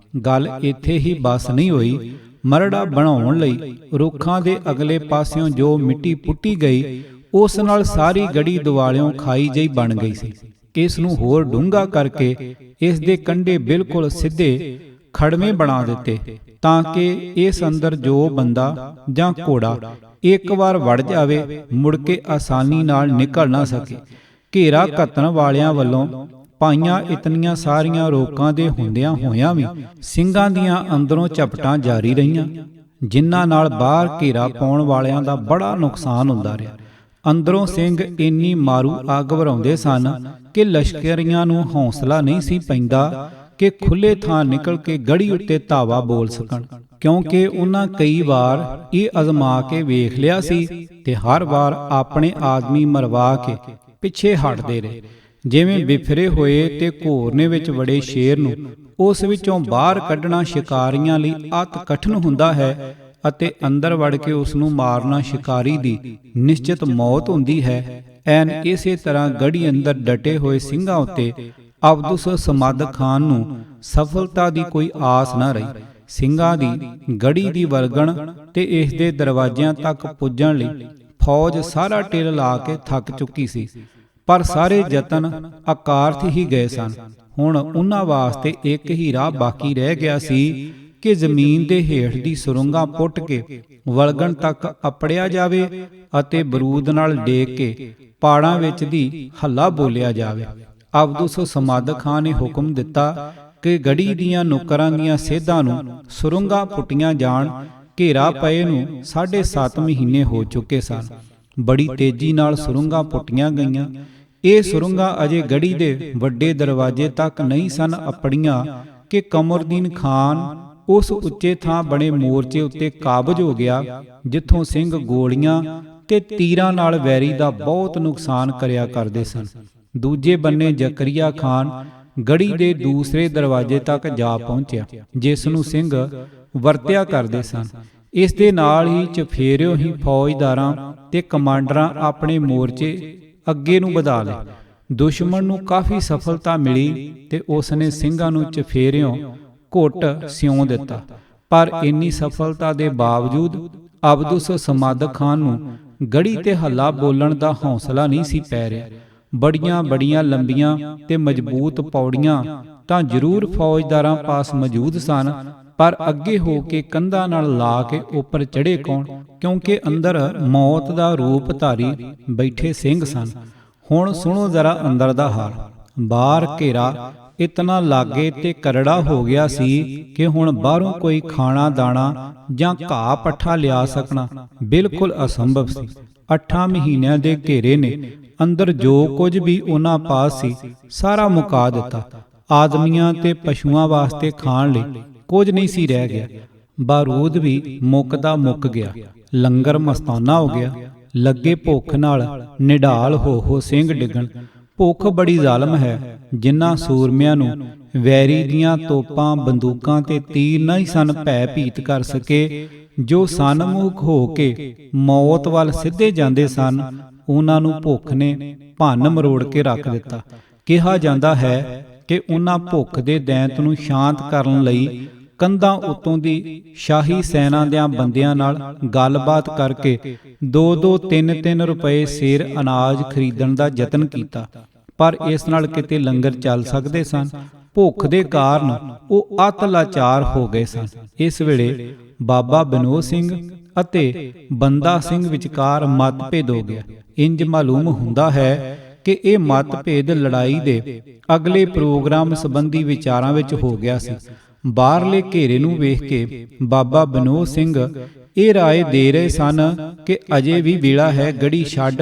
ਗੱਲ ਇੱਥੇ ਹੀ ਬਸ ਨਹੀਂ ਹੋਈ। ਮਰੜਾ ਬਣਾਉਣ ਲਈ ਰੁੱਖਾਂ ਦੇ ਅਗਲੇ ਪਾਸਿਓਂ ਜੋ ਮਿੱਟੀ ਪੁੱਟੀ ਗਈ ਉਸ ਨਾਲ ਸਾਰੀ ਗੜੀ ਦੁਆਲਿਓਂ ਖਾਈ ਜਿਹੀ ਬਣ ਗਈ ਸੀ। ਇਸ ਨੂੰ ਹੋਰ ਡੂੰਘਾ ਕਰਕੇ ਇਸ ਦੇ ਕੰਢੇ ਬਿਲਕੁਲ ਸਿੱਧੇ ਖੜਵੇਂ ਬਣਾ ਦਿੱਤੇ ਤਾਂ ਕਿ ਇਸ ਅੰਦਰ ਜੋ ਬੰਦਾ ਜਾਂ ਘੋੜਾ ਇੱਕ ਵਾਰ ਵੜ ਜਾਵੇ ਮੁੜ ਕੇ ਆਸਾਨੀ ਨਾਲ ਨਿਕਲ ਨਾ ਸਕੇ। ਘੇਰਾ ਘੱਤਣ ਵਾਲਿਆਂ ਵੱਲੋਂ ਪਾਈਆਂ ਇਤਨੀਆਂ ਸਾਰੀਆਂ ਰੋਕਾਂ ਦੇ ਹੁੰਦਿਆਂ ਹੋਇਆਂ ਵੀ ਸਿੰਘਾਂ ਦੀਆਂ ਅੰਦਰੋਂ ਝਪਟਾਂ ਜਾਰੀ ਰਹੀਆਂ, ਜਿਨ੍ਹਾਂ ਨਾਲ ਬਾਹਰ ਘੇਰਾ ਪਾਉਣ ਵਾਲਿਆਂ ਦਾ ਬੜਾ ਨੁਕਸਾਨ ਹੁੰਦਾ ਰਿਹਾ। ਅੰਦਰੋਂ ਸਿੰਘ ਇੰਨੀ ਮਾਰੂ ਅੱਗ ਵਰਾਉਂਦੇ ਸਨ ਕਿ ਲਸ਼ਕਰੀਆਂ ਨੂੰ ਹੌਸਲਾ ਨਹੀਂ ਸੀ ਪੈਂਦਾ ਕਿ ਖੁੱਲੇ ਥਾਂ ਨਿਕਲ ਕੇ ਗੜੀ ਉੱਤੇ ਧਾਵਾ ਬੋਲ ਸਕਣ, ਕਿਉਂਕਿ ਉਹਨਾਂ ਕਈ ਵਾਰ ਇਹ ਅਜ਼ਮਾ ਕੇ ਵੇਖ ਲਿਆ ਸੀ ਤੇ ਹਰ ਵਾਰ ਆਪਣੇ ਆਦਮੀ ਮਰਵਾ ਕੇ ਪਿੱਛੇ ਹਟਦੇ ਰਹੇ। ਜਿਵੇਂ ਬਿਫਰੇ ਹੋਏ ਤੇ ਘੋਰਨੇ ਵਿੱਚ ਵੜੇ ਸ਼ੇਰ ਨੂੰ ਉਸ ਵਿੱਚੋਂ ਬਾਹਰ ਕੱਢਣਾ ਸ਼ਿਕਾਰੀਆਂ ਲਈ ਅਤ ਕਠਿਨ ਹੁੰਦਾ ਹੈ ਅਤੇ ਅੰਦਰ ਵੜ ਕੇ ਉਸ ਨੂੰ ਮਾਰਨਾ ਸ਼ਿਕਾਰੀ ਦੀ ਨਿਸ਼ਚਿਤ ਮੌਤ ਹੁੰਦੀ ਹੈ। ਐਨ ਇਸੇ ਤਰ੍ਹਾਂ ਗੜੀ ਅੰਦਰ ਡਟੇ ਹੋਏ ਸਿੰਘਾਂ ਉੱਤੇ ਅਬਦੁਸ ਸਮਦ ਖਾਨ ਨੂੰ ਸਫਲਤਾ ਦੀ ਕੋਈ ਆਸ ਨਾ ਰਹੀ। ਸਿੰਘਾਂ ਦੀ ਗੜੀ ਦੀ ਵਰਗਣ ਤੇ ਇਸ ਦੇ ਦਰਵਾਜ਼ਿਆਂ ਤੱਕ ਪੁੱਜਣ ਲਈ ਫੌਜ ਸਾਰਾ ਟਿਲ ਲਾ ਕੇ ਥੱਕ ਚੁੱਕੀ ਸੀ, ਪਰ ਸਾਰੇ ਯਤਨ ਅਕਾਰਥ ਹੀ ਗਏ ਸਨ। ਹੁਣ ਉਹਨਾਂ ਵਾਸਤੇ ਇੱਕ ਹੀ ਰਾਹ ਬਾਕੀ ਰਹਿ ਗਿਆ ਸੀ ਕਿ ਜ਼ਮੀਨ ਦੇ ਹੇਠ ਦੀ ਸੁਰੰਗਾਂ ਪੁੱਟ ਕੇ ਵਲਗਣ ਤੱਕ ਅਪੜਿਆ ਜਾਵੇ ਅਤੇ ਬਰੂਦ ਨਾਲ ਡੇਕ ਕੇ ਪਾੜਾਂ ਵਿੱਚ ਦੀ ਹੱਲਾ ਬੋਲਿਆ ਜਾਵੇ। ਅਬਦੁਸ ਸਮਦ ਖਾਨ ਨੇ ਹੁਕਮ ਦਿੱਤਾ ਕਿ ਗੜੀ ਦੀਆਂ ਨੁੱਕਰਾਂ ਦੀਆਂ ਸੇਧਾਂ ਨੂੰ ਸੁਰੰਗਾਂ ਪੁੱਟੀਆਂ ਜਾਣ। ਘੇਰਾ ਪਏ ਨੂੰ 7.5 ਮਹੀਨੇ ਹੋ ਚੁੱਕੇ ਸਨ। ਬੜੀ ਤੇਜ਼ੀ ਨਾਲ ਸੁਰੰਗਾਂ ਪੁੱਟੀਆਂ ਗਈਆਂ। ਇਹ ਸੁਰੰਗਾਂ ਅਜੇ ਗੜੀ ਦੇ ਵੱਡੇ ਦਰਵਾਜ਼ੇ ਤੱਕ ਨਹੀਂ ਸਨ ਅਪੜੀਆਂ ਕਿ ਕਮਰਦੀਨ ਖਾਨ ਉਸ ਉੱਚੇ ਥਾਂ ਬਣੇ ਮੋਰਚੇ ਉੱਤੇ ਕਾਬਜ ਹੋ ਗਿਆ, ਜਿੱਥੋਂ ਸਿੰਘ ਗੋਲੀਆਂ ਤੇ ਤੀਰਾਂ ਨਾਲ ਵੈਰੀ ਦਾ ਬਹੁਤ ਨੁਕਸਾਨ ਕਰਿਆ ਕਰਦੇ ਸਨ। ਦੂਜੇ ਬੰਨੇ ਜ਼ਕਰੀਆ ਖਾਨ ਗੜੀ ਦੇ ਦੂਸਰੇ ਦਰਵਾਜ਼ੇ ਤੱਕ ਜਾ ਪਹੁੰਚਿਆ, ਜਿਸ ਨੂੰ ਸਿੰਘ ਵਰਤਿਆ ਕਰਦੇ ਸਨ। ਇਸ ਦੇ ਨਾਲ ਹੀ ਚਫੇਰਿਓ ਹੀ ਫੌਜਦਾਰਾਂ ਤੇ ਕਮਾਂਡਰਾਂ ਆਪਣੇ ਮੋਰਚੇ ਅੱਗੇ ਨੂੰ ਵਧਾ ਲਏ। ਦੁਸ਼ਮਣ ਨੂੰ ਕਾਫੀ ਸਫਲਤਾ ਮਿਲੀ ਤੇ ਉਸ ਨੇ ਸਿੰਘਾਂ ਨੂੰ ਚਫੇਰਿਓ ਘੁੱਟ ਸਿਉਂ ਦਿੱਤਾ, ਪਰ ਇੰਨੀ ਸਫਲਤਾ ਦੇ ਬਾਵਜੂਦ ਅਬਦੁਸ ਸਮਦ ਖਾਨ ਨੂੰ ਗੜੀ ਤੇ ਹੱਲਾ ਬੋਲਣ ਦਾ ਹੌਸਲਾ ਨਹੀਂ ਸੀ ਪੈ ਰਿਹਾ। ਬੜੀਆਂ ਬੜੀਆਂ ਲੰਬੀਆਂ ਤੇ ਮਜ਼ਬੂਤ ਪੌੜੀਆਂ ਤਾਂ ਜ਼ਰੂਰ ਫੌਜਦਾਰਾਂ ਪਾਸ ਮੌਜੂਦ ਸਨ, ਪਰ ਅੱਗੇ ਹੋ ਕੇ ਕੰਧਾਂ ਨਾਲ ਲਾ ਕੇ ਉੱਪਰ ਚੜ੍ਹੇ ਕੌਣ, ਕਿਉਂਕਿ ਅੰਦਰ ਮੌਤ ਦਾ ਰੂਪ ਧਾਰੀ ਬੈਠੇ ਸਿੰਘ ਸਨ। ਹੁਣ ਸੁਣੋ ਜ਼ਰਾ ਅੰਦਰ ਦਾ ਹਾਲ। ਬਾਹਰ ਘੇਰਾ ਇਤਨਾ ਲਾਗੇ ਤੇ ਕਰੜਾ ਹੋ ਗਿਆ ਸੀ ਕਿ ਹੁਣ ਬਾਹਰੋਂ ਕੋਈ ਖਾਣਾ ਦਾਣਾ ਜਾਂ ਘਾਹ ਪੱਠਾ ਲਿਆ ਸਕਣਾ ਬਿਲਕੁਲ ਅਸੰਭਵ ਸੀ। 8 ਮਹੀਨਿਆਂ ਦੇ ਘੇਰੇ ਨੇ ਅੰਦਰ ਜੋ ਕੁਝ ਵੀ ਉਹਨਾਂ ਪਾਸ ਸੀ ਸਾਰਾ ਮੁਕਾ ਦਿੱਤਾ। ਆਦਮੀਆਂ ਤੇ ਪਸ਼ੂਆਂ ਵਾਸਤੇ ਖਾਣ ਲਈ ਕੁਝ ਨਹੀਂ ਸੀ ਰਹਿ ਗਿਆ। ਬਾਰੂਦ ਵੀ ਮੁੱਕਦਾ ਮੁੱਕ ਗਿਆ। ਲੰਗਰ ਮਸਤਾਨਾ ਹੋ ਗਿਆ। ਲੱਗੇ ਭੁੱਖ ਨਾਲ ਨਿਢਾਲ ਹੋ ਸਿੰਘ ਡਿੱਗਣ। ਭੁੱਖ ਬੜੀ ਜ਼ਾਲਮ ਹੈ। ਜਿਨ੍ਹਾਂ ਸੂਰਮਿਆਂ ਨੂੰ ਵੈਰੀ ਦੀਆਂ ਤੋਪਾਂ ਬੰਦੂਕਾਂ ਤੇ ਤੀਰ ਨਹੀਂ ਸਨ ਭੈ ਭੀਤ ਕਰ ਸਕੇ, ਜੋ ਸਨਮੁਖ ਹੋ ਕੇ ਮੌਤ ਵੱਲ ਸਿੱਧੇ ਜਾਂਦੇ ਸਨ, ਉਹਨਾਂ ਨੂੰ ਭੁੱਖ ਨੇ ਭੰਨ ਮਰੋੜ ਕੇ ਰੱਖ ਦਿੱਤਾ। ਕਿਹਾ ਜਾਂਦਾ ਹੈ ਕਿ ਉਹਨਾਂ ਭੁੱਖ ਦੇ ਦੈਂਤ ਨੂੰ ਸ਼ਾਂਤ ਕਰਨ ਲਈ ਕੰਧਾਂ ਉੱਤੋਂ ਦੀ ਸ਼ਾਹੀ ਸੈਨਾ ਦਿਆਂ ਬੰਦਿਆਂ ਨਾਲ ਗੱਲਬਾਤ ਕਰਕੇ 2-2, 3-3 ਰੁਪਏ ਸੇਰ ਅਨਾਜ ਖਰੀਦਣ ਦਾ ਯਤਨ ਕੀਤਾ, ਪਰ ਇਸ ਨਾਲ ਕਿਤੇ ਲੰਗਰ ਚੱਲ ਸਕਦੇ ਸਨ। ਭੁੱਖ ਦੇ ਕਾਰਨ ਉਹ ਅਤ ਲਾਚਾਰ ਹੋ ਗਏ ਸਨ। ਇਸ ਵੇਲੇ ਬਾਬਾ ਬਿਨੋਦ ਸਿੰਘ ਅਤੇ ਬੰਦਾ ਸਿੰਘ ਵਿਚਕਾਰ ਮਤਭੇਦ ਹੋ ਗਿਆ। ਇੰਜ ਮਾਲੂਮ ਹੁੰਦਾ ਹੈ ਕਿ ਇਹ ਮਤਭੇਦ ਲੜਾਈ ਦੇ ਅਗਲੇ ਪ੍ਰੋਗਰਾਮ ਸੰਬੰਧੀ ਵਿਚਾਰਾਂ ਵਿੱਚ ਹੋ ਗਿਆ ਸੀ। ਬਾਹਰਲੇ ਘੇਰੇ ਨੂੰ ਵੇਖ ਕੇ ਬਾਬਾ ਬਿਨੋਦ ਸਿੰਘ ਇਹ ਰਾਏ ਦੇ ਰਹੇ ਸਨ ਕਿ ਅਜੇ ਵੀ ਵੇਲਾ ਹੈ, ਗੜੀ ਛੱਡ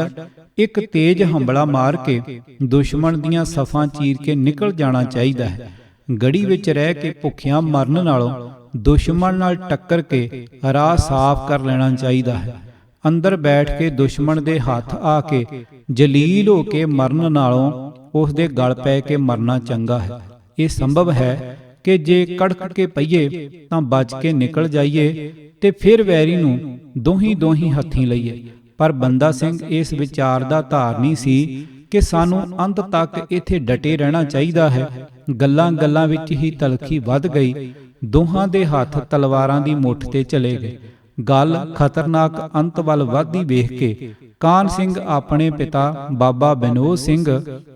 ਇੱਕ ਤੇਜ਼ ਹੰਬਲਾ ਮਾਰ ਕੇ ਦੁਸ਼ਮਣ ਦੀਆਂ ਸਫਾਂ ਚੀਰ ਕੇ ਨਿਕਲ ਜਾਣਾ ਚਾਹੀਦਾ ਹੈ। ਗੜੀ ਵਿੱਚ ਰਹਿ ਕੇ ਭੁੱਖਿਆਂ ਮਰਨ ਨਾਲੋਂ ਦੁਸ਼ਮਣ ਨਾਲ ਟੱਕਰ ਕੇ ਰਾਹ ਸਾਫ਼ ਕਰ ਲੈਣਾ ਚਾਹੀਦਾ ਹੈ। ਅੰਦਰ ਬੈਠ ਕੇ ਦੁਸ਼ਮਣ ਦੇ ਹੱਥ ਆ ਕੇ ਜਲੀਲ ਹੋ ਕੇ ਮਰਨ ਨਾਲੋਂ ਉਸ ਦੇ ਗਲ ਪੈ ਕੇ ਮਰਨਾ ਚੰਗਾ ਹੈ। ਇਹ ਸੰਭਵ ਹੈ ਕਿ ਜੇ ਕੜਕ ਕੇ ਪਈਏ ਤਾਂ ਬਚ ਕੇ ਨਿਕਲ ਜਾਈਏ ਤੇ ਫਿਰ ਵੈਰੀ ਨੂੰ ਦੋਹੀਂ ਹੱਥੀਂ ਲਈਏ। ਪਰ ਬੰਦਾ ਸਿੰਘ ਇਸ ਵਿਚਾਰ ਦਾ ਧਾਰਨੀ ਸੀ ਕਿ ਸਾਨੂੰ ਅੰਤ ਤੱਕ ਇੱਥੇ ਡਟੇ ਰਹਿਣਾ ਚਾਹੀਦਾ ਹੈ। ਗੱਲਾਂ ਵਿੱਚ ਹੀ ਤਲਖੀ ਵੱਧ ਗਈ ਦੋਹਾਂ ਦੇ ਹੱਥ ਤਲਵਾਰਾਂ ਦੀ ਮੁੱਠ ਤੇ ਚਲੇ ਗਏ। ਗੱਲ ਖਤਰਨਾਕ ਅੰਤ ਵੱਲ ਵਧਦੀ ਵੇਖ ਕੇ ਕਾਹਨ ਸਿੰਘ ਆਪਣੇ ਪਿਤਾ ਬਾਬਾ ਵਿਨੋਦ ਸਿੰਘ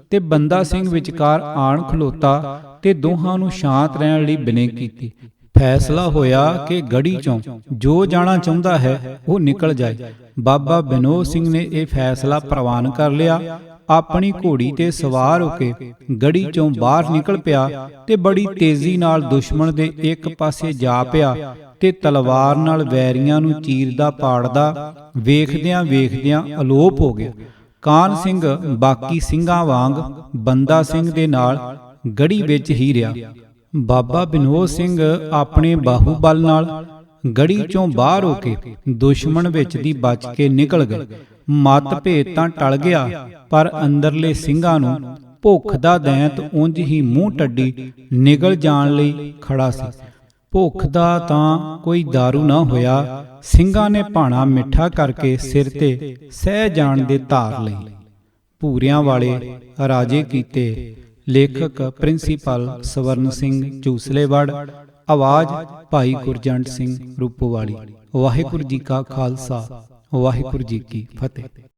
ਤੇ ਬੰਦਾ ਸਿੰਘ ਵਿਚਕਾਰ ਆਣ ਖਲੋਤਾ ਤੇ ਦੋਹਾਂ ਨੂੰ ਸ਼ਾਂਤ ਰਹਿਣ ਲਈ ਬਿਨੈ ਕੀਤੀ। ਫੈਸਲਾ ਹੋਇਆ ਕਿ ਗੜੀ ਚੋਂ ਜੋ ਜਾਣਾ ਚਾਹੁੰਦਾ ਹੈ ਉਹ ਨਿਕਲ ਜਾਏ। ਬਾਬਾ ਵਿਨੋਦ ਸਿੰਘ ਨੇ ਇਹ ਫੈਸਲਾ ਪ੍ਰਵਾਨ ਕਰ ਲਿਆ। ਆਪਣੀ ਘੋੜੀ ਤੇ ਸਵਾਰ ਹੋ ਕੇ ਗੜੀ ਚੋਂ ਬਾਹਰ ਨਿਕਲ ਪਿਆ ਤੇ ਬੜੀ ਤੇਜ਼ੀ ਨਾਲ ਦੁਸ਼ਮਣ ਦੇ ਇੱਕ ਪਾਸੇ ਜਾ ਪਿਆ ਤੇ ਤਲਵਾਰ ਨਾਲ ਵੈਰੀਆਂ ਨੂੰ ਚੀਰਦਾ ਪਾੜਦਾ ਵੇਖਦਿਆਂ ਵੇਖਦਿਆਂ ਅਲੋਪ ਹੋ ਗਿਆ। ਕਾਹਨ ਸਿੰਘ ਬਾਕੀ ਸਿੰਘਾਂ ਵਾਂਗ ਬੰਦਾ ਸਿੰਘ ਦੇ ਨਾਲ ਗੜੀ ਵਿੱਚ ਹੀ ਰਿਹਾ। ਬਾਬਾ ਵਿਨੋਦ ਸਿੰਘ ਆਪਣੇ ਬਾਹੂਬਲ ਨਾਲ ਗੜੀ ਚੋਂ ਬਾਹਰ ਹੋ ਕੇ ਦੁਸ਼ਮਣ ਵਿੱਚ ਦੀ ਬਚ ਕੇ ਨਿਕਲ ਗਏ। ਮਤ ਭੇਦ ਤਾਂ ਟਲ ਗਿਆ, ਪਰ ਅੰਦਰਲੇ ਸਿੰਘਾਂ ਨੂੰ ਭੁੱਖ ਦਾ ਦੈਂਤ ਉਂਝ ਹੀ ਮੂੰਹ ਟੱਡੀ ਨਿਗਲ ਜਾਣ ਲਈ ਖੜਾ ਸੀ। ਭੁੱਖ ਦਾ ਤਾਂ ਕੋਈ ਦਾਰੂ ਨਾ ਹੋਇਆ। ਸਿੰਘਾਂ ਨੇ ਭਾਣਾ ਮਿੱਠਾ ਕਰਕੇ ਸਿਰ ਤੇ ਸਹਿ ਜਾਣ ਦੇ ਧਾਰ ਲਈ। ਭੂਰਿਆਂ ਵਾਲੇ ਰਾਜੇ ਕੀਤੇ। ਲੇਖਕ ਪ੍ਰਿੰਸੀਪਲ ਸਵਰਨ ਸਿੰਘ ਚੂਸਲੇਵੜ। ਆਵਾਜ਼ ਭਾਈ ਗੁਰਜੰਟ ਸਿੰਘ ਰੂਪੋਵਾਲੀ। ਵਾਹਿਗੁਰੂ ਜੀ ਕਾ ਖਾਲਸਾ, ਵਾਹਿਗੁਰੂ ਜੀ ਕੀ ਫਤਿਹ।